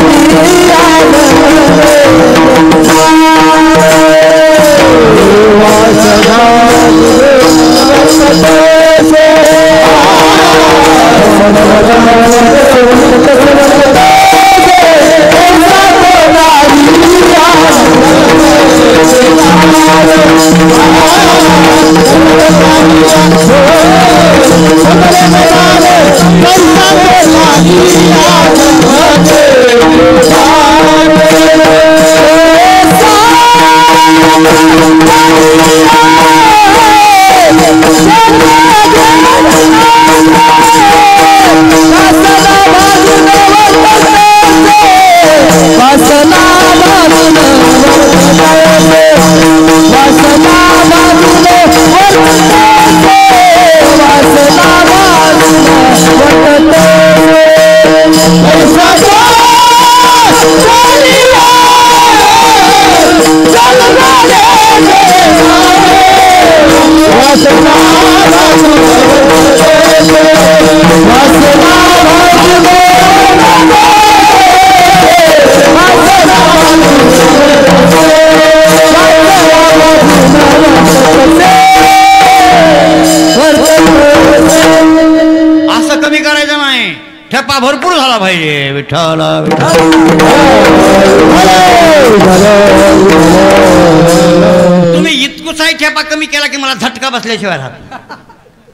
Speaker 1: ठेपा भरपूर झाला पाहिजे. विठ्ठला तुम्ही इतकुसाही ठेपा कमी केला की मला झटका बसल्याशिवाय राहत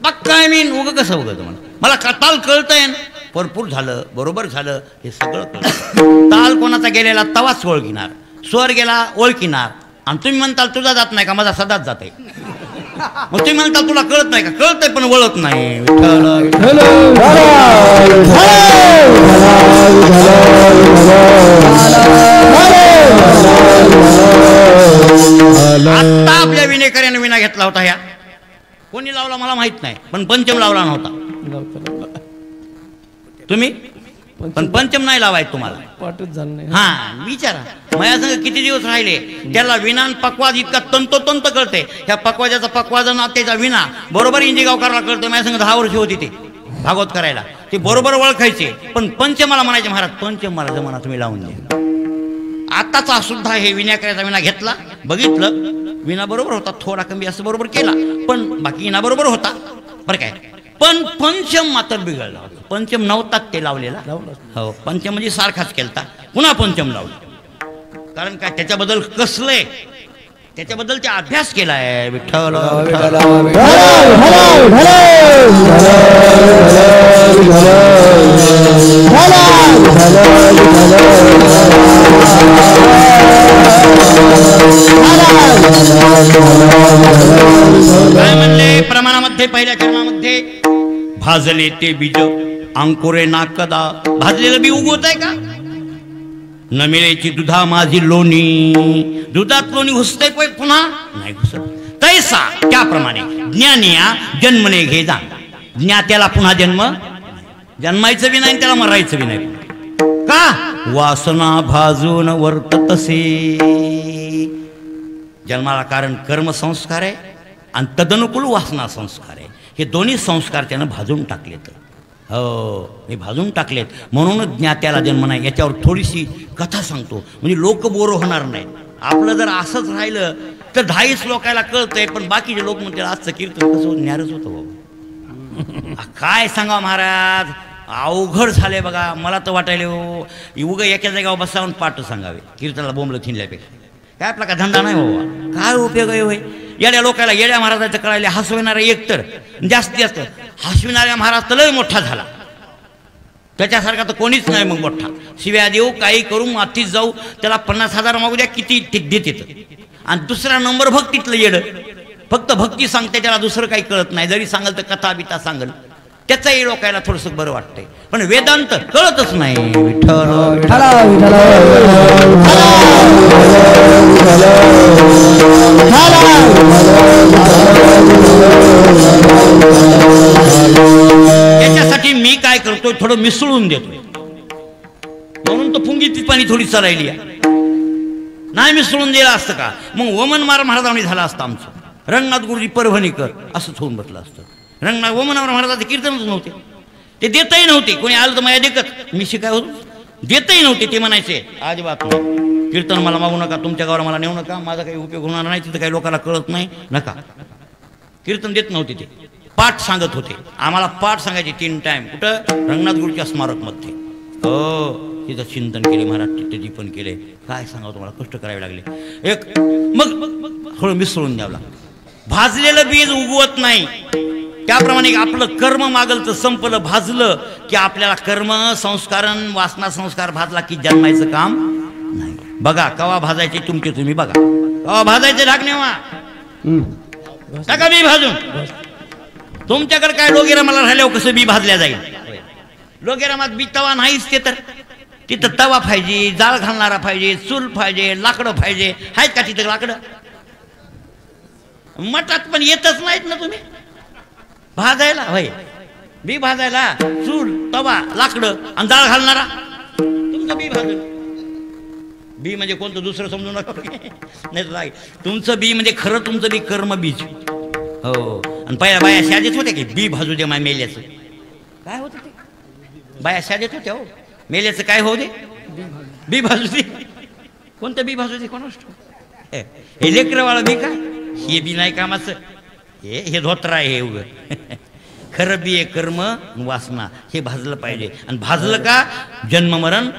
Speaker 1: मग काय मी उग कसं उगं तुम्हाला मला ताल कळतंय भरपूर झालं बरोबर झालं हे सगळं कळतं. ताल कोणाचा गेलेला तवाच ओळखिनार स्वर गेला ओळखिनार आणि तुम्ही म्हणताल तुझा जात नाही का माझा सदाच जात आहे. मग तुम्ही म्हणताल तुला कळत नाही का कळतंय पण वळत नाही. आता आपल्या विनेकऱ्याने विना घेतला होता. ह्या कोणी लावला मला माहित नाही पण पंचम लावला नव्हता. तुम्ही पण पंचम नाही लावायचं तुम्हाला
Speaker 2: पाठच झालं नाही.
Speaker 1: हा विचारा माझ्या संग किती दिवस राहिले त्याला विनान पकवाज इतका तंतोतंत कळते. ह्या पकवाजाचा पकवाज त्याचा विना बरोबर इंजिगावकरला कळतोय. माझ्या संग 10 वर्ष होती ते भागवत करायला ते बरोबर ओळखायचे पण पंचमाला म्हणायचे महाराज पंचम मला जमाना तुम्ही लावून द्या. आताचा सुद्धा हे विनाकऱ्याचा विना घेतला बघितलं विना बरोबर होता थोडा कमी असं बरोबर केला पण बाकी विना बरोबर होता बरं काय. पण पंचम मात्र बिघडला होता. पंचम नव्हतात ते लावलेला हो पंचम म्हणजे सारखाच केलता पुन्हा पंचम लावला कारण काय त्याच्याबद्दल कसलंय त्याच्याबद्दल ते अभ्यास केलाय. विठ्ठल काय म्हणले प्रमाणामध्ये पहिल्या चरणामध्ये भाजले ते बीज अंकुरे ना कदा. भाजलेलं बी उगवत आहे का न मिळायची दुधा माझी लोणी. दुधात लोणी घुसतंय पुन्हा नाही घुसत. तैसा त्याप्रमाणे ज्ञानिया जन्मने घे जा. ज्ञात्याला पुन्हा जन्मायचं बी नाही त्याला मरायचं बी नाही. का वासना भाजून वर्ततसे. जन्माला कारण कर्मसंस्कार आहे आणि तदनुकूल वासना संस्कार आहे. हे दोन्ही संस्कार त्यानं भाजून टाकलेत. हो हे भाजून टाकलेत म्हणूनच ज्ञात्याला जन्म नाही. याच्यावर थोडीशी कथा सांगतो म्हणजे लोक बोर होणार नाही. आपलं जर असंच राहिलं तर 10 लोकायला कळतंय पण बाकीचे लोक म्हणते आजचं कीर्तन कसं न्यारच होतं बाबा. काय सांगा महाराज अवघड झाले बघा. मला तर वाटायले हो उगं एका जागेवर बसावून पाठ सांगावे कीर्तनाला बोंबलं थिनल्यापेक्षा काय आपला का धंदा नाही बाबा. काय उपयोग आहे होय. येड्या लोकांना येड्या महाराजाचं कळायला हसविणारा एक तर जास्तीत जास्त हसविणाऱ्या महाराज तर लय मोठा झाला त्याच्यासारखा तर कोणीच नाही. मग मोठा शिव्या देऊ काही करू मातीत जाऊ त्याला 50,000 मागू द्या किती देते. आणि दुसरा नंबर भक्तीतलं येडं फक्त भक्ती सांगते त्याला दुसरं काही कळत नाही. जरी सांगल तर कथा बिता सांगल त्याचाही लोकायला थोडंसं बरं वाटतंय पण वेदांत कळतच नाही. विठ्ठल त्याच्यासाठी मी काय करतोय थोडं मिसळून देतोय म्हणून तो फुंगीची पाणी थोडी चरायली नाही मिसळून दिलं असतं का मग वमन मार महाराजांनी झाला असतं आमचं. रंगनाथ गुरुजी परभणीकर असंच होऊन बसलं असतं. रंगनाथ वमनावर महाराजाचे कीर्तनच नव्हते. ते देतही नव्हते. कोणी आलं तर माझ्या देखत मी शिकाय होतो, देतही नव्हते. ते म्हणायचे अजिबात नाही, कीर्तन मला मागू नका, तुमच्या गावाला मला नेऊ नका, माझा काही उपयोग होणार नाही, तिथं काही लोकांना कळत नाही, नका. कीर्तन देत नव्हते. ते पाठ सांगत होते. आम्हाला पाठ सांगायचे 3 टाइम. कुठं? रंगनाथ गुरुच्या स्मारकमध्ये. हो, तिथं चिंतन केले महाराज, तिथे पण केले. काय सांगावं तुम्हाला, कष्ट करावे लागले. एक मग थोडं मिसळून द्यावं लागलं. भाजलेलं बीज उगवत नाही, त्याप्रमाणे आपलं कर्म मागल तर संपलं. भाजलं की आपल्याला कर्म संस्कारण वासना संस्कार भाजला की जन्मायचं काम नाही. बघा कवा भाजायचे तुमचे तुम्ही बघा, कवा भाजायचे ढाकणेवा टाका बी भाजून. तुमच्याकडे काय लोगेरामाला राहिल्यावर कसं बी भाजल्या जाईल. लोगेरामात बी तवा नाहीच, ते तर तिथं तवा पाहिजे, जाळ घालणारा पाहिजे, चूल पाहिजे, लाकडं पाहिजे. आहेत का तिथं लाकडं? मठात पण येतच नाहीत ना तुम्ही भाजायला. होय, बी भाजायला चूल, तवा, लाकडं आणि डाळ घालणारा. तुमचं बी भाजून. बी म्हणजे कोणतं दुसरं समजू नका नाही तर तुमचं बी म्हणजे खरं तुमचं बी कर्म बीज. हो, आणि पहिल्या बाया शादेत होत्या की बी भाजू दे माय मेल्याचं. काय होतं ते? बाया शादेत होत्या. हो, मेल्याचं काय होऊ दे, बी भाजू दे. कोणतं बी भाजू दे कोणाच? हे लेकरवाळा बी काय, हे बी नाही कामाचं. हे धोत्रा आहे हे उगं. खरं बी आहे कर्म वासना, हे भाजलं पाहिजे. आणि भाजलं का जन्म मरण,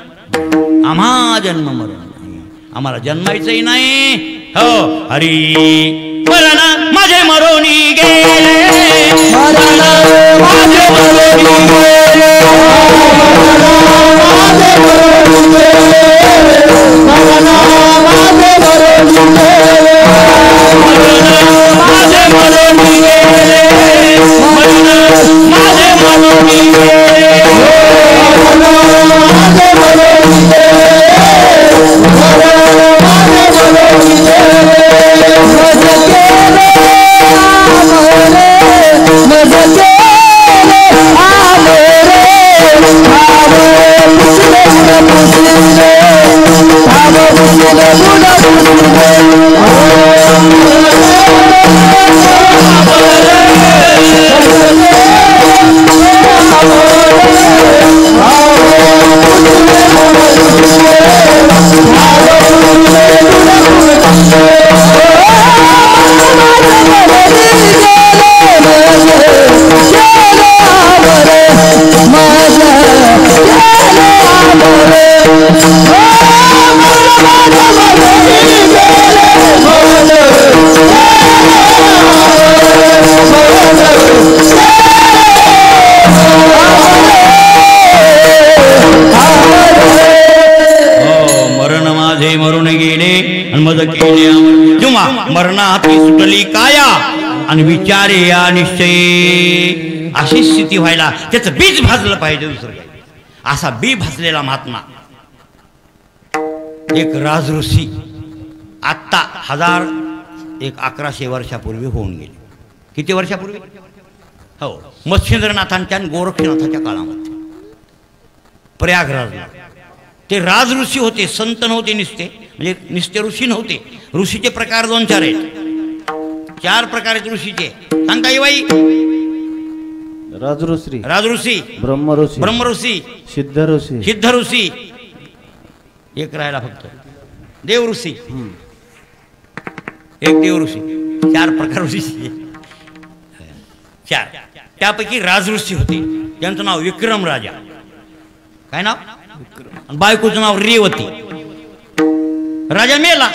Speaker 1: आम्हा जन्म मरण नाही, आम्हाला जन्मायचंही नाही. हो, हरी मरण माझे मरोनी गेले,
Speaker 2: मरण माझे मरोनी गेले, मरण माझे मरोनी गेले, माझे मरोनी गेले, मरण माझे मरोनी गेले, माझे मरोनी गेले, माझे मरोनी गेले.
Speaker 1: जेव्हा मरणाहाती सुटली काया आणि विचारे या निश्चय, अशी स्थिती व्हायला त्याचं बीज भाजलं पाहिजे. दुसरं असा बी भाजलेला महात्मा एक राजऋषी आत्ता 1100 वर्षापूर्वी होऊन गेले. किती वर्षापूर्वी? हो, मच्छिंद्रनाथांच्या आणि गोरक्षनाथाच्या काळामध्ये प्रयागराजला. ते राजऋषी होते, संत नव्हते निस्ते, म्हणजे निस्ते ऋषी नव्हते. ऋषीचे प्रकार 2-4 आहेत. 4 प्रकार आहेत ऋषीचे. सांगता ये बाई? राजऋषी, ब्रह्मऋषी, सिद्ध ऋषी, एक राहिला फक्त देवऋषी. एक देवऋषी, 4 प्रकार ऋषी. 4. त्यापैकी राजऋषी होते, त्यांचं नाव विक्रम राजा. काय नाव? बायकोचं नाव रेवती. राजा मेला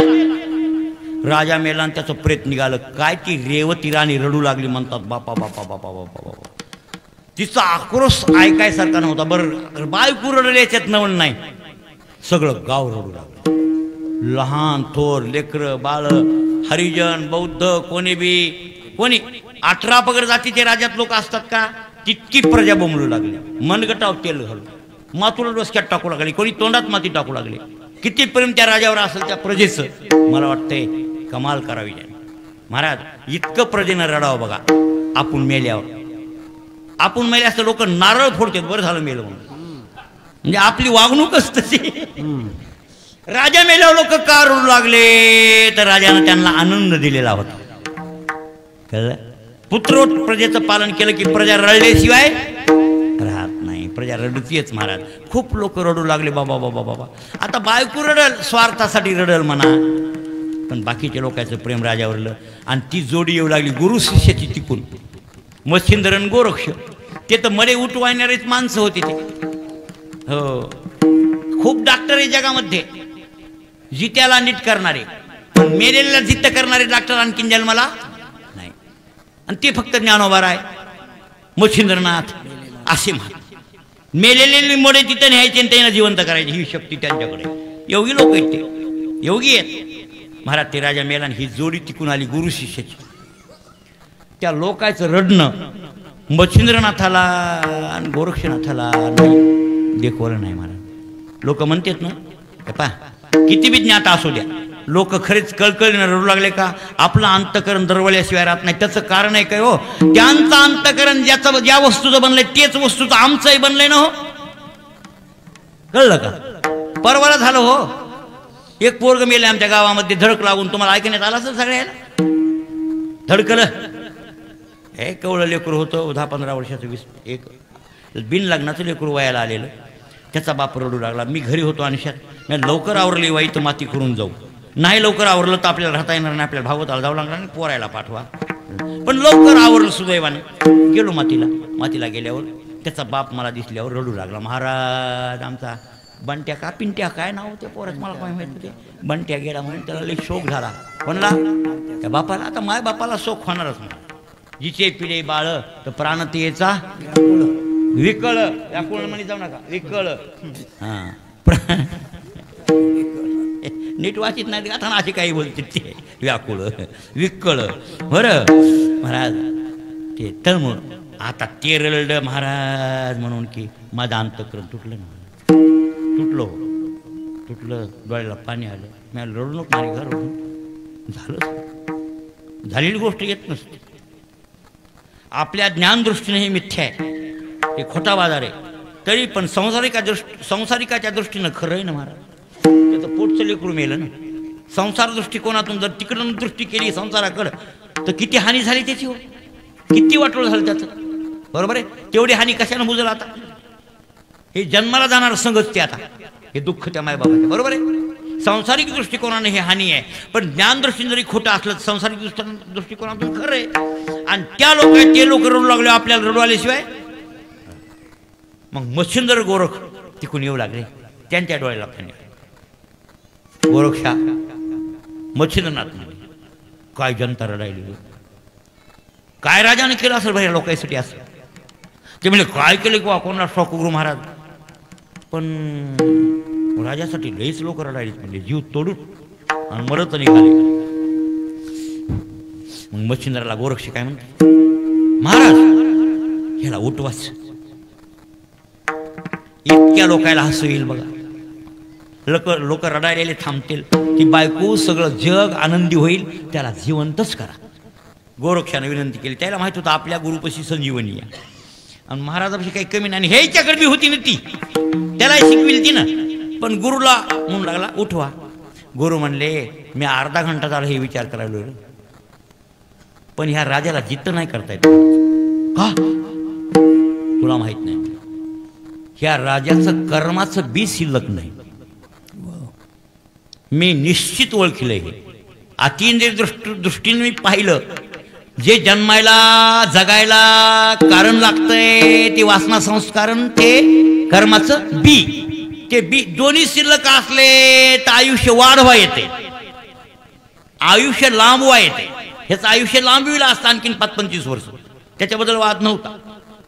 Speaker 1: आणि त्याचं प्रेत निघालं. काय ती रेवती राणी रडू लागली. म्हणतात बापा बापा बापा बापा बापा. तिचा आक्रोश ऐकायसारखा नव्हता. बरं, बायको रडले याच्यात नवल नाही, सगळं गाव रडू लागलं. लहान थोर, लेकर बाळ, हरिजन, बौद्ध, कोणी 18 पगड जातीचे राज्यात लोक असतात का, तितकी प्रजा बोंबलू लागली. मनगटाव तेल घालू, मातुला डोसक्यात टाकू लागले, कोणी तोंडात माती टाकू लागले. किती प्रेम त्या राजावर असेल त्या प्रजेचं. मला वाटतंय कमाल करावी महाराज. इतकं प्रजेनं रडावं बघा. आपण मेल्यावर, आपण मेले असतं लोक नारळ फोडतात. बरं झालं मेलं म्हणून, म्हणजे आपली वागणूकच तशी. राजा मेल्यावर लोक का रडू लागले, तर राजानं त्यांना आनंद दिलेला होता. कळलं? पुत्रोट प्रजेचं पालन केलं की प्रजा रडल्याशिवाय राहत प्रजा रडतीयच महाराज. खूप लोक रडू लागले बाबा बाबा बाबा. आता बायको रडल, स्वार्थासाठी रडल म्हणा, पण बाकीच्या लोकांचं प्रेम राजावरलं. आणि ती जोडी येऊ लागली गुरु शिष्याची तिकून, मच्छिंद्रन गोरक्ष. ते तर मडे उठवायणारेच माणसं होती ते. हो, खूप डॉक्टर आहे जगामध्ये, जित्याला नीट करणारे, पण मेलेला जित्त करणारे डॉक्टर आणखीन जन्माला नाही. आणि ते फक्त ज्ञानोबा आहे, मच्छिंद्रनाथ असे म्हणतात. मेलेले मोडे तिथं न्यायचे आणि त्यांना जिवंत करायचे, ही शक्ती त्यांच्याकडे. योगी लोक आहेत ते, योगी आहेत महाराज. ते राजा मेला आणि ही जोडी तिकून आली गुरु शिष्याची. त्या लोकांचं रडणं मच्छिंद्रनाथाला आणि गोरक्षनाथाला नाही देखवलं नाही महाराज. लोक म्हणतात ना, पहा किती बी ज्ञाता असू द्या, लोक खरेच कळकळीनं रडू लागले का आपलं अंतकरण दरवल्याशिवाय राहत नाही. त्याचं कारण आहे काय हो, त्यांचं अंतकरण ज्याचं ज्या वस्तूचं बनलंय तेच वस्तूचं आमचंही बनलंय ना हो. कळलं का? परवाला झालं हो, एक पोरग मेले आमच्या गावामध्ये धडक लागून. तुम्हाला ऐकण्यात आलं असेल सगळ्याला, धडकलं. हे कवळं लेकरू होतं, 10-15 वर्षाचं, 20 एक बिन लग्नाचं लेकरू वयाला आलेलं. त्याचा बाप रडू लागला. मी घरी होतो अनिशात, मी लवकर आवरली वाई तर माती करून जाऊ. नाही लवकर आवरलं तर आपल्याला राहता येणार नाही, आपल्याला भावताला जावं लागणार आणि पोरायला पाठवा. पण लवकर आवरलं सुदैवाने, गेलो मातीला. मातीला गेल्यावर त्याचा बाप मला दिसल्यावर रडू लागला. महाराज आमचा बंट्या का पिंट्या काय नाव त्या पोरात मला काय माहित होते, बंट्या गेला म्हणून त्याला लई शोक झाला. कोणला? त्या बापाला. आता माय बापाला शोक होणारच नाही. जिचे पिढे बाळ तर प्राण तेचा विकळ, व्याकुळ म्हणे जाऊ नका, विकळ. हां, नीट वाचित नाही आता अशी काही बोलते ते, व्याकुळ विकळ. बरं महाराज ते तळमळ. आता ते रडलं महाराज म्हणून की माझं अंतकरण तुटलं ना, तुटलं, डोळ्याला पाणी आलं. मी रडू नको माझी घर झालं. झालेली गोष्ट येत नसते. आपल्या ज्ञानदृष्टीने हे मिथ्या आहे, हे खोटा बाजार आहे. तरी पण संसारिकाच्या दृष्टीनं खरं आहे ना महाराज. त्याचं पोटचं लेकरू मेलं ना. संसार दृष्टिकोनातून जर तिकडून दृष्टी केली संसाराकडं तर किती हानी झाली त्याची हो, किती वाटोळ झालं त्याचं. बरोबर आहे. तेवढी हानी कशानं बुजल आता. हे जन्माला जाणार संगत ते आता, हे दुःख त्या मायबाबाचं. बरोबर आहे. सांसारिक दृष्टिकोनाने हे हानी आहे, पण ज्ञानदृष्टीने जरी खोटं असलं तर सांसारिक दृष्टिकोनातून खरं आहे. आणि त्या ते लोक रडू लागले आपल्याला रडू आल्याशिवाय. मग मच्छिंद्र गोरख तिकून येऊ लागले, त्यांच्या डोळ्याला पाणी. गोरक्षा मच्छिंद्रनाथ काय जनता रडायली, काय राजाने केलं असेल भाई लोकांसाठी असं. ते म्हणजे काय केलं किंवा कोणाला शॉक गुरु महाराज. पण राजासाठी लईच लोक रडायलीत, म्हणजे जीव तोडून आणि मरत निघाले. मग मच्छिंद्राला गोरक्ष काय म्हणते, महाराज ह्याला उठवाच. इतक्या लोकायला हसू येईल बघा. लोक रडायले थांबतील, ती बायको सगळं जग आनंदी होईल, त्याला जिवंतच करा. गोरक्षाने विनंती केली. त्याला माहित होतं आपल्या गुरुपशी संजीवनी आहे आणि महाराजापाशी काही कमी नाही. ह्याच्याकडे बी होती ना ती, त्याला शिकविल ती ना. पण गुरुला म्हणून लागला उठवा. गुरु म्हणले मी अर्धा घंटा झाला हे विचार करायलो, पण ह्या राजाला जिद्द नाही करता येत का तुला माहित नाही. ह्या राजाचं कर्माचं बी शिल्लक नाही. मी निश्चित ओळखलं हे. अतींद्रिय दृष्टीने मी पाहिलं, जे जन्मायला जगायला कारण लागतंय ते वासना संस्कारण, ते कर्माचं बी, ते बी दोन्ही शिल्लक असले तर आयुष्य वाढवा येते, आयुष्य लांबवा येते. ह्याचं आयुष्य लांबविलं असतं आणखीन 25 वर्ष, त्याच्याबद्दल वाद नव्हता.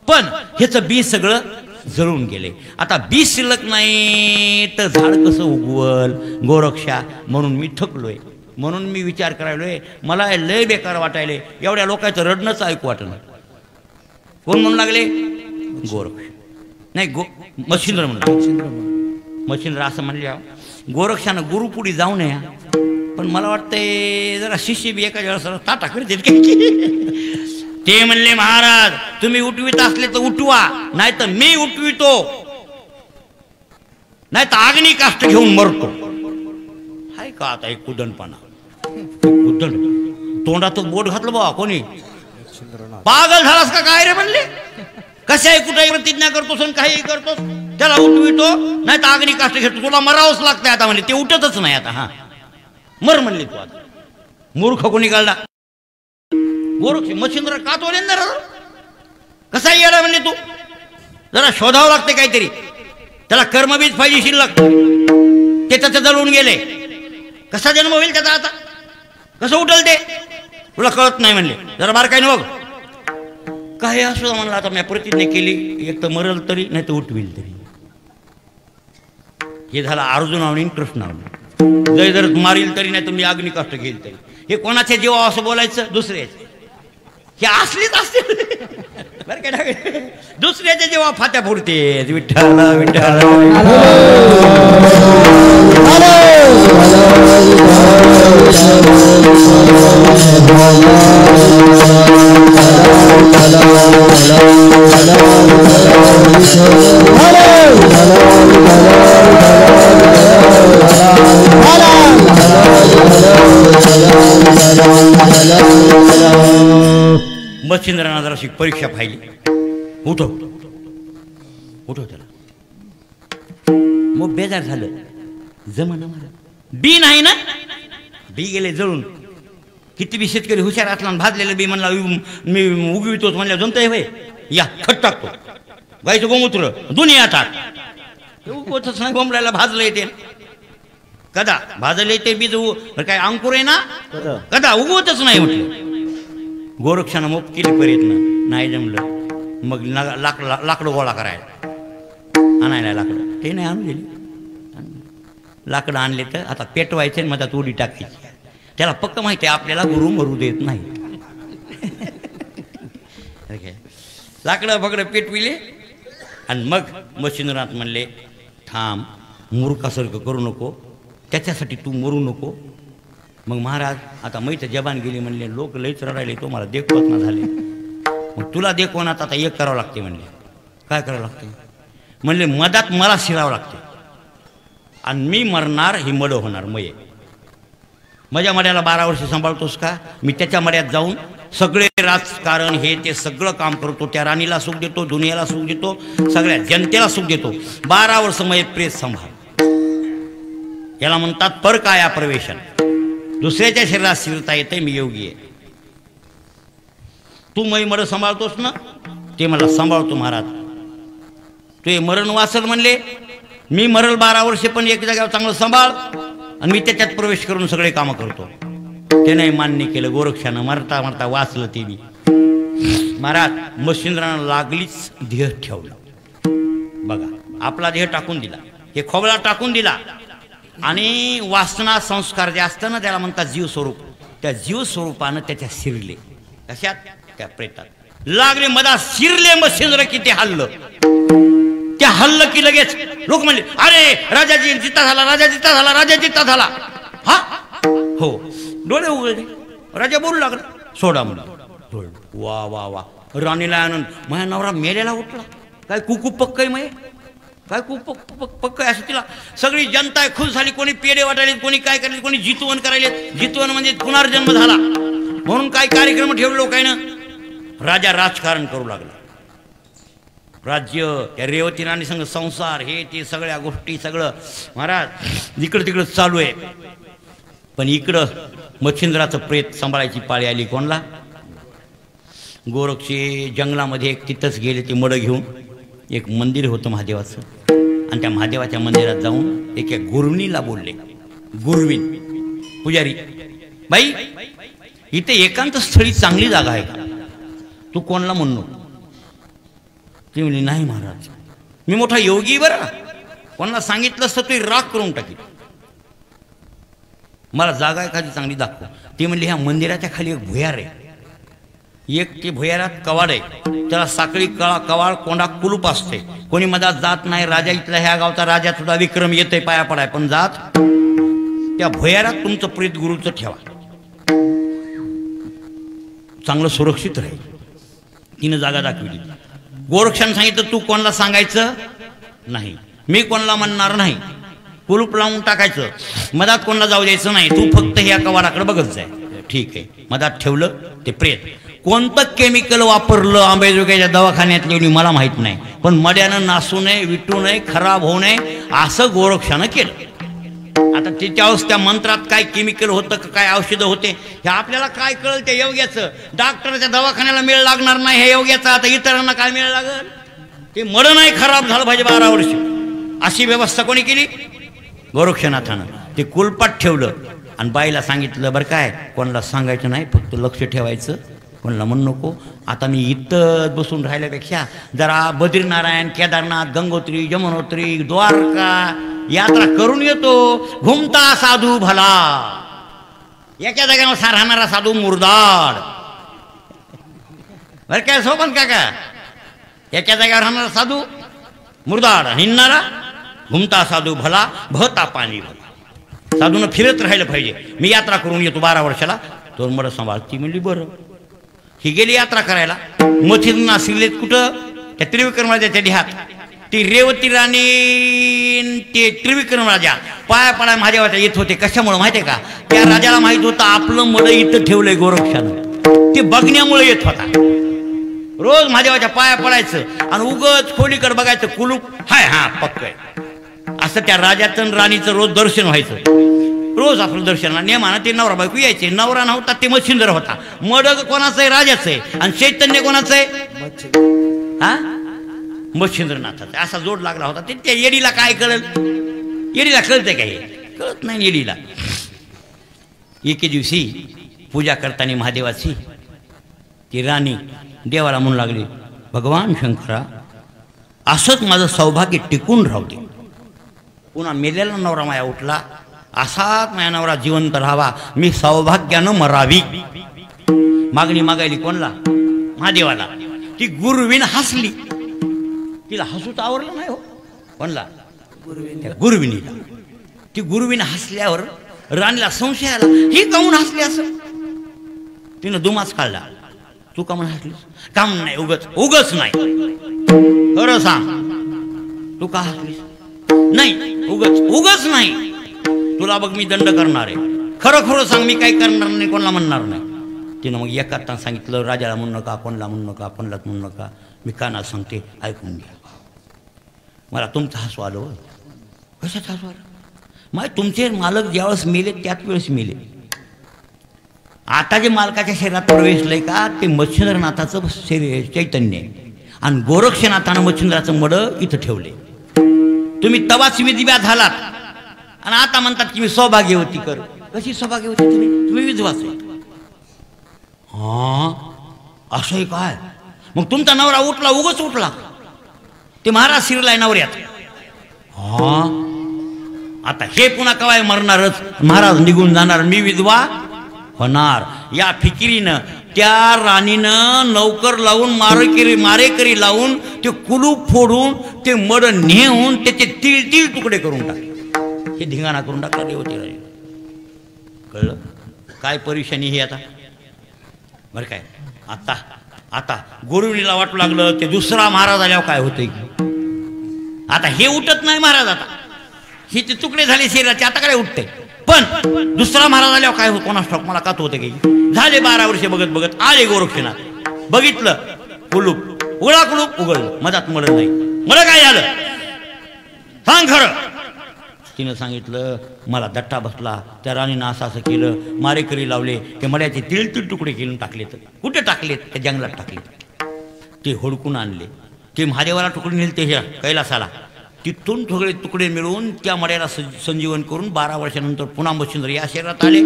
Speaker 1: पण ह्याचं बी सगळं जळून गेले. आता बी शिल्लक नाही तर झाड कसं उगवल गोरक्षा. म्हणून मी थकलोय, म्हणून मी विचार करायलोय. मला लय बेकार वाटायले, एवढ्या लोकांचं रडणंच ऐकू वाटलं. कोण म्हणू लागले? गोरक्ष नाही, मच्छिंद्र म्हणलं. मच्छिंद्र असं म्हणले, गोरक्षानं गुरुपुढी जाऊ नये. पण मला वाटतंय जरा शिष्य बी एका वेळेस ताटा करतील काय. ते म्हणले महाराज तुम्ही उठवीत असले तर उठवा, नाही तर मी उठवितो, नाही तर अग्नी काष्ट घेऊन मरतो. हाय का आता एक कुदनपणा. तोंडात बोट घातलं बाबा कोणी. पागल झालास का काय रे म्हणले. कशाही कुठेही प्रतिज्ञा करतोस आणि काही करतोस, त्याला उठवितो नाही तर अग्नी काष्ट घेतो, तुला मरावंच लागतंय आता म्हणले. ते उठतच नाही आता. हा मर म्हणले तू आता. मूर्ख कोणी काढला? गोरक्ष मच्छिंद्र का तो लेंदर कसा येणार म्हणले तू? जरा शोधावं लागते काहीतरी, त्याला कर्मबीज पाहिजे शिल्लक. ते त्याचं जळून गेले, कसा जन्म होईल त्याचा आता? कसं उठल ते? तुला कळत नाही म्हणले. जरा बार काय बघ. काय असं म्हणलं आता मी प्रतिज्ञा केली, एक तर मरल तरी नाही तर उठविल तरी. हे झालं अर्जुनावनी कृष्णावनी. जय जर मारील तरी नाही तर मी अग्निकाष्ट घेईल तरी. हे कोणाच्या जीवा असं बोलायचं? दुसऱ्याचे. हे असलीच असते बरं काय. दुसऱ्याच्या जेव्हा फात्या फोडते विठ्ठल विठ्ठल. मच्छिंद्रांना जराशी परीक्षा पाहिली. उठव उठव त्याला. मग बेजार झालं. जमाना मला बी नाही ना. बी गेले जळून. किती बी शेतकरी हुशार असला भाजलेलं बी म्हणला मी उगवितोच म्हणल्या जमतंय भाई. या खट टाकतो गायचं गोमूत्र दुनिया टाक. उगवतच नाही. बोंबलायला भाजलं येते कदा. भाजलं येते बीज काय अंकुर आहे ना कदा उगवतच नाही म्हटलं. गोरक्षानं मोप केली प्रयत्न नाही जमलं. मग लाकडं गोळा करायला आणायला लाकडं. ते नाही आणून दिली. लाकडं आणले तर आता पेटवायचे आणि मधात उडी टाकायची. त्याला पक्क माहिती आहे आपल्याला गुरु मरू देत नाही. लाकडं फकडं पेटविले आणि मग मच्छिंद्रनाथ म्हणले थांब, मूर्खासारखं करू नको, त्याच्यासाठी तू मरू नको. मग महाराज आता मैत जबान गेली म्हणले. लोक लईच रडायले, तो मला देखवत ना झाले. मग तुला देखवणात आता एक करावं लागते म्हणले. काय करावं लागते म्हणले? मधात मला शिरावं लागते आणि मी मरणार, ही मड होणार मये. माझ्या मड्याला 12 वर्ष सांभाळतोस का? मी त्याच्या मड्यात जाऊन सगळे राजकारण हे ते सगळं काम करतो. त्या राणीला सुख देतो, दुनियाला सुख देतो, सगळ्या जनतेला सुख देतो. 12 वर्ष मये प्रेत सांभाळ. याला म्हणतात परकाया प्रवेशन. दुसऱ्याच्या शरीरात शिरता येते. मी योगी आहे. तू मै मड सांभाळतोस ना? ते मला सांभाळतो महाराज. तू हे मरण वाचल म्हणले. मी मरल 12 वर्षे पण एक जागेवर चांगलं सांभाळ आणि मी त्याच्यात प्रवेश करून सगळे कामं करतो. ते नाही मान्य केलं गोरक्षानं. मरता मरता वाचलं ते बी. महाराज मच्छिंद्रानं लागलीच देह ठेवलं. बघा आपला देह टाकून दिला, हे खोबळा टाकून दिला आणि वासना संस्कार जे असतं ना त्याला म्हणतात जीव स्वरूप. त्या जीव स्वरूपानं त्याच्या शिरले. कशात? त्या प्रेतात लागले. मधा शिरले मच्छिंद्र की ते हल्लं. त्या हल्लं की लगेच लोक म्हणले अरे राजाजी जिता झाला, राजा जिता झाला, राजा जिता झाला. हा हो. डोळे उघडले. राजा बोलू लागला सोडा म्हणून. वा वा वा. राणीला आनंद. माझ्या नवरा मेलेला उठला. काय कुकू पक्क आहे काय पक्क असं. तिला सगळी जनता खुश झाली. कोणी पेढे वाटायले, कोणी काय करायले, कोणी जितवण करायले. जितवण म्हणजे पुनर्जन्म झाला म्हणून काय कार्यक्रम ठेवले लोकांना. राजा राजकारण करू लागला. राज्य त्या रेवती राणी संग संसार हे ते सगळ्या गोष्टी सगळं महाराज इकडं तिकडं चालू आहे. पण इकडं मच्छिंद्राचं प्रेत सांभाळायची पाळी आली कोणला? गोरक्षे जंगलामध्ये एक तिथंच गेले ते मड घेऊन. एक मंदिर होतं महादेवाचं आणि त्या महादेवाच्या मंदिरात जाऊन एका गुरुणीला बोलले. गुरुवीन पुजारी बाई इथे एकांत स्थळी चांगली जागा आहे का? तू कोणला म्हणू? ती म्हणली नाही महाराज मी मोठा योगी बरं. कोणाला सांगितलं असतं तू राग करून टाकी. मला जागा एखादी चांगली दाखव. ती म्हणली ह्या मंदिराच्या खाली एक भुयार आहे. एक ते भुयारात कवाड आहे. त्याला साखळी कवाड कोंडा कुलूप असते. कोणी मधात जात नाही. राजा इथला ह्या गावचा राजा सुद्धा विक्रम येतोय पाया पडाय पण जात. त्या भुयारात तुमचं प्रेत गुरुचं ठेवा, चांगलं सुरक्षित राहील. तिनं जागा दाखवली. गोरक्षानं सांगितलं तू कोणाला सांगायचं नाही. मी कोणाला म्हणणार नाही. कुलूप लावून टाकायचं. मधात कोणाला जाऊ द्यायचं नाही. तू फक्त ह्या कवाडाकडे बघत जाय. ठीक आहे. मधात ठेवलं ते प्रेत. कोणतं केमिकल वापरलं अंबाजोगाईच्या दवाखान्यातले मला माहीत नाही, पण मड्यानं नासू नये, विटू नये, खराब होऊ नये असं गोरक्षानं केलं. आता त्याच्यावर त्या मंत्रात काय केमिकल होतं का काय औषधं होते हे आपल्याला काय कळलं. त्या योग्याचं डॉक्टरच्या दवाखान्याला मेळ लागणार नाही हे योग्याचं. आता इतरांना काय मेळ लागल. ते मड नाही खराब झालं पाहिजे 12 वर्ष अशी व्यवस्था कोणी केली. गोरक्षनाथानं ते कुलपाट ठेवलं आणि बाईला सांगितलं बरं काय कोणाला सांगायचं नाही, फक्त लक्ष ठेवायचं, कोणाला म्हणू नको. आता मी इथं बसून राहिल्यापेक्षा जरा बद्रीनारायण, केदारनाथ, गंगोत्री, यमुनोत्री, द्वारका यात्रा करून येतो. घुमता साधू भला, एका जागेवर राहणारा साधू मुर्दाड. बरं काय सोबत काका, एका जागेवर राहणारा साधू मुर्दाड, हिंडणारा घुमता साधू भला, भता पाणी भला. साधूनं फिरत राहिलं पाहिजे. मी यात्रा करून येतो 12 वर्षाला. तो मड सांभाळ. ती म्हणली बरं. ही गेली यात्रा करायला. मथीर नाशिकलेत कुठं त्या त्रिविक्रमराजाच्या देहात. ती रेवती राणी ते त्रिविक्रम राजा पाया पडाय महादेवाच्या येत होते. कशामुळे माहिती आहे का, त्या राजाला माहित होतं आपलं मड इथं ठेवलंय गोरक्षानं. ते बघण्यामुळे येत होता. रोज महादेवाच्या पाया पडायचं आणि उगच खोलीकडे बघायचं, कुलूप हाय हा पक्क आहे असं त्या राजाचं आणि राणीचं रोज दर्शन व्हायचं. रोज आपलं दर्शनाला नेमानं ते नवरा बायको यायचे. नवरा नव्हता ते मच्छिंद्र होता. मडग कोणाचं आहे, राजाचं आहे. आणि चैतन्य कोणाचं आहे, हा मच्छिंद्रनाथाचा. असा जोड लागला होता. ते त्या येडीला काय कळल. येडीला कळतंय काय, कळत नाही येडीला. एके दिवशी पूजा करताना महादेवाची ती राणी देवाला म्हणू लागली, भगवान शंकरा असंच माझं सौभाग्य टिकून राहू दे. पुन्हा मेलेला नवरा माया उठला, असाच माझ्या नवरा जिवंत राहावा, मी सौभाग्यानं मरावी. मागणी मागायली कोणला, महादेवाला. ती गुरुवीन हसली. तिला हसूच आवरलं नाही हो. कोणला, गुरुविनीला. ती गुरुवीन हसल्यावर राणीला संशय आला, ही काहून हसली असं. तिनं दुमाच काढला, तू का म्हणून हसलीस. काम नाही, उगच उगच नाही, खरं सांग तू का हसलीस. नाही उगच उगच नाही, तुला बघ मी दंड करणार आहे, खरं खरं सांग मी काही करणार नाही, कोणाला म्हणणार नाही. तिनं मग एका तास सांगितलं, राजाला म्हणू नका, कोणाला म्हणू नका, कोणालाच म्हणू नका, मी कानात सांगते ऐकून घ्या. मला तुमचं हसू आलं. कशाच हसू आलं. मग तुमचे मालक ज्यावेळेस मेले त्याच वेळेस मेले. आता जे मालकाच्या शरीरात प्रवेशलंय का ते मच्छिंद्रनाथाचं शरीर चैतन्य आहे आणि गोरक्षनाथानं मच्छिंद्राचं मड इथं ठेवले. तुम्ही तवाच विधिव्या झालात आणि आता म्हणतात की मी सौभाग्यवती कर. कशी सौभाग्यवती तुम्ही, तुम्ही विधवाच आहे. हा असंही काय. मग तुमचा नवरा उठला, उगच उठला, ते महाराज शिरलाय नवऱ्यात. हा आता हे पुन्हा कवाय मरणारच, महाराज निघून जाणार, मी विधवा होणार. या फिकिरीनं त्या राणीनं नौकर लावून मारेकरी लावून ते कुलूप फोडून ते मड नेऊन त्याचे तीळ तीळ तुकडे करून टाकले. हे धिंगाणा करून टाकला देवती राणी. कळलं काय परेशानी ही आता. बरं काय आता आता गुरुविनीला वाटू लागलं ते दुसरा महाराज आल्यावर काय होतंय की. आता हे उठत नाही महाराज, आता हे ते तुकडे झाले शरीराचे, आता काय उठते. पण दुसरा महाराज आल्यावर काय होत कोणास ठाऊक, मला का होते की. झाले 12 वर्षे बघत बघत आले गोरक्षनाथ. बघितलं कुलूप उघडा, कुलूप उघडलं, मधात मड नाही. मला काय झालं सांग खरं. तिनं सांगितलं मला दट्टा बसला, त्या राणीनं असं असं केलं, मारेकरी लावले, ते मड्याचे तिळ तुकडे केले टाकलेत. कुठे टाकलेत, त्या जंगलात टाकलेत. ते हुडकून आणले, ते महादेवाला तुकडे नेले ते कैलासाला. तिथून थोडे तुकडे मिळवून त्या मड्याला संजीवन करून 12 वर्षानंतर पुन्हा मच्छिंद्र या शरीरात आले.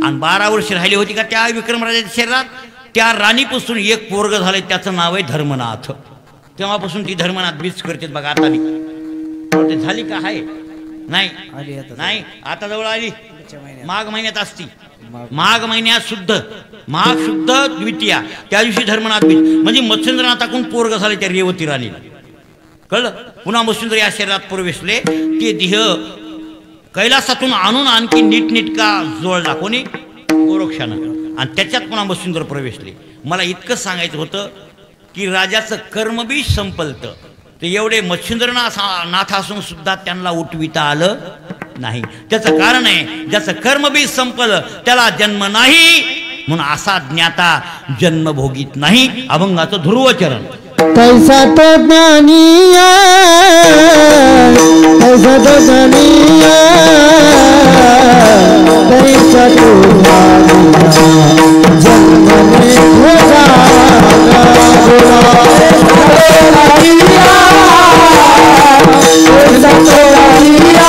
Speaker 1: आणि 12 वर्ष राहिली होती का त्या विक्रमराजाच्या शरीरात. त्या राणीपासून एक पोरग झाले, त्याचं नाव आहे धर्मनाथ. तेव्हापासून ती धर्मनाथ बीज करते बघा. आता बी झाली का आहे नाही नाही, आता जवळ आली. माघ महिन्यात असती, माघ महिन्यात माघ शुद्ध द्वितीया त्या दिवशी धर्मनाथ बीज म्हणजे मच्छिंद्रनाथाकडून पोरग झाले त्या रेवती राणीला. कळलं. पुन्हा मच्छिंद्र या शरीरात प्रवेशले. ते देह कैलासातून आणून आणखी नीटनीटका जोडला कोणी, गोरक्षानं. आणि त्याच्यात पुन्हा मच्छिंद्र प्रवेशले. मला इतकं सांगायचं होतं की राजाचं कर्मबीज संपलतं. ते एवढे मच्छिंद्रनाथ असून सुद्धा त्यांना उठविता आलं नाही. त्याचं कारण आहे ज्याचं कर्मबीज संपलं त्याला जन्म नाही म्हणून असा ज्ञाता जन्म भोगीत नाही. अभंगाचं ध्रुवचरण.
Speaker 2: कैसा तो ज्ञानिया कैसा तो ज्ञानिया कैसा तो जन्म में हो जाना बुरा कैसा तो ज्ञानिया कैसा तो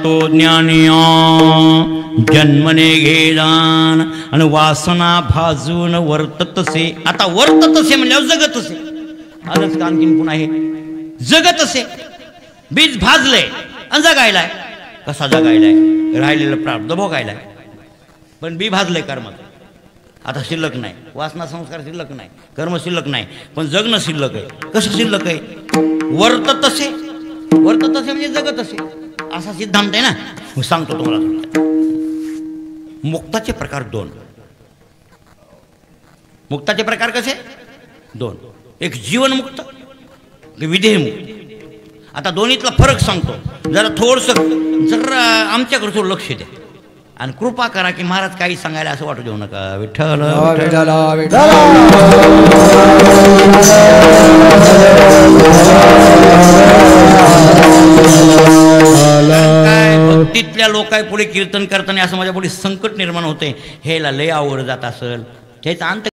Speaker 1: तो ज्ञानिया जन्मने घेदान आणि वासना भाजून वर्ततसे. आता वर्ततसे म्हणजे जगतसे. आलंच का आणखीन पुन्हा आहे जगतसे. बीज भाजले आणि जगायलाय. कसा जगायलाय? राहिलेलं प्रारब्ध भोगायलाय. पण बी भाजलंय कर्माचं. आता शिल्लक नाही. वासना संस्कार शिल्लक नाही. कर्म शिल्लक नाही. पण जगणं शिल्लक आहे. कसं शिल्लक आहे? वर्ततसे. वर्ततसे म्हणजे जगतसे असा सिद्धांत आहे ना. मी सांगतो तुम्हाला. मुक्ताचे प्रकार दोन. मुक्ताचे प्रकार कसे? दोन. एक जीवनमुक्त, विधेयमुक्त. आता दोन्हीतला फरक सांगतो. जरा थोडंसं जरा आमच्याकडे थोडं लक्ष द्या आणि कृपा करा की महाराज काही सांगायला असं वाटू देऊ नका. विठ्ठल काय भक्तीतल्या लोकाय पुढे कीर्तन करताना असं माझ्या पुढे संकट निर्माण होते. हेला लय आवड जात असेल. त्याचा अंत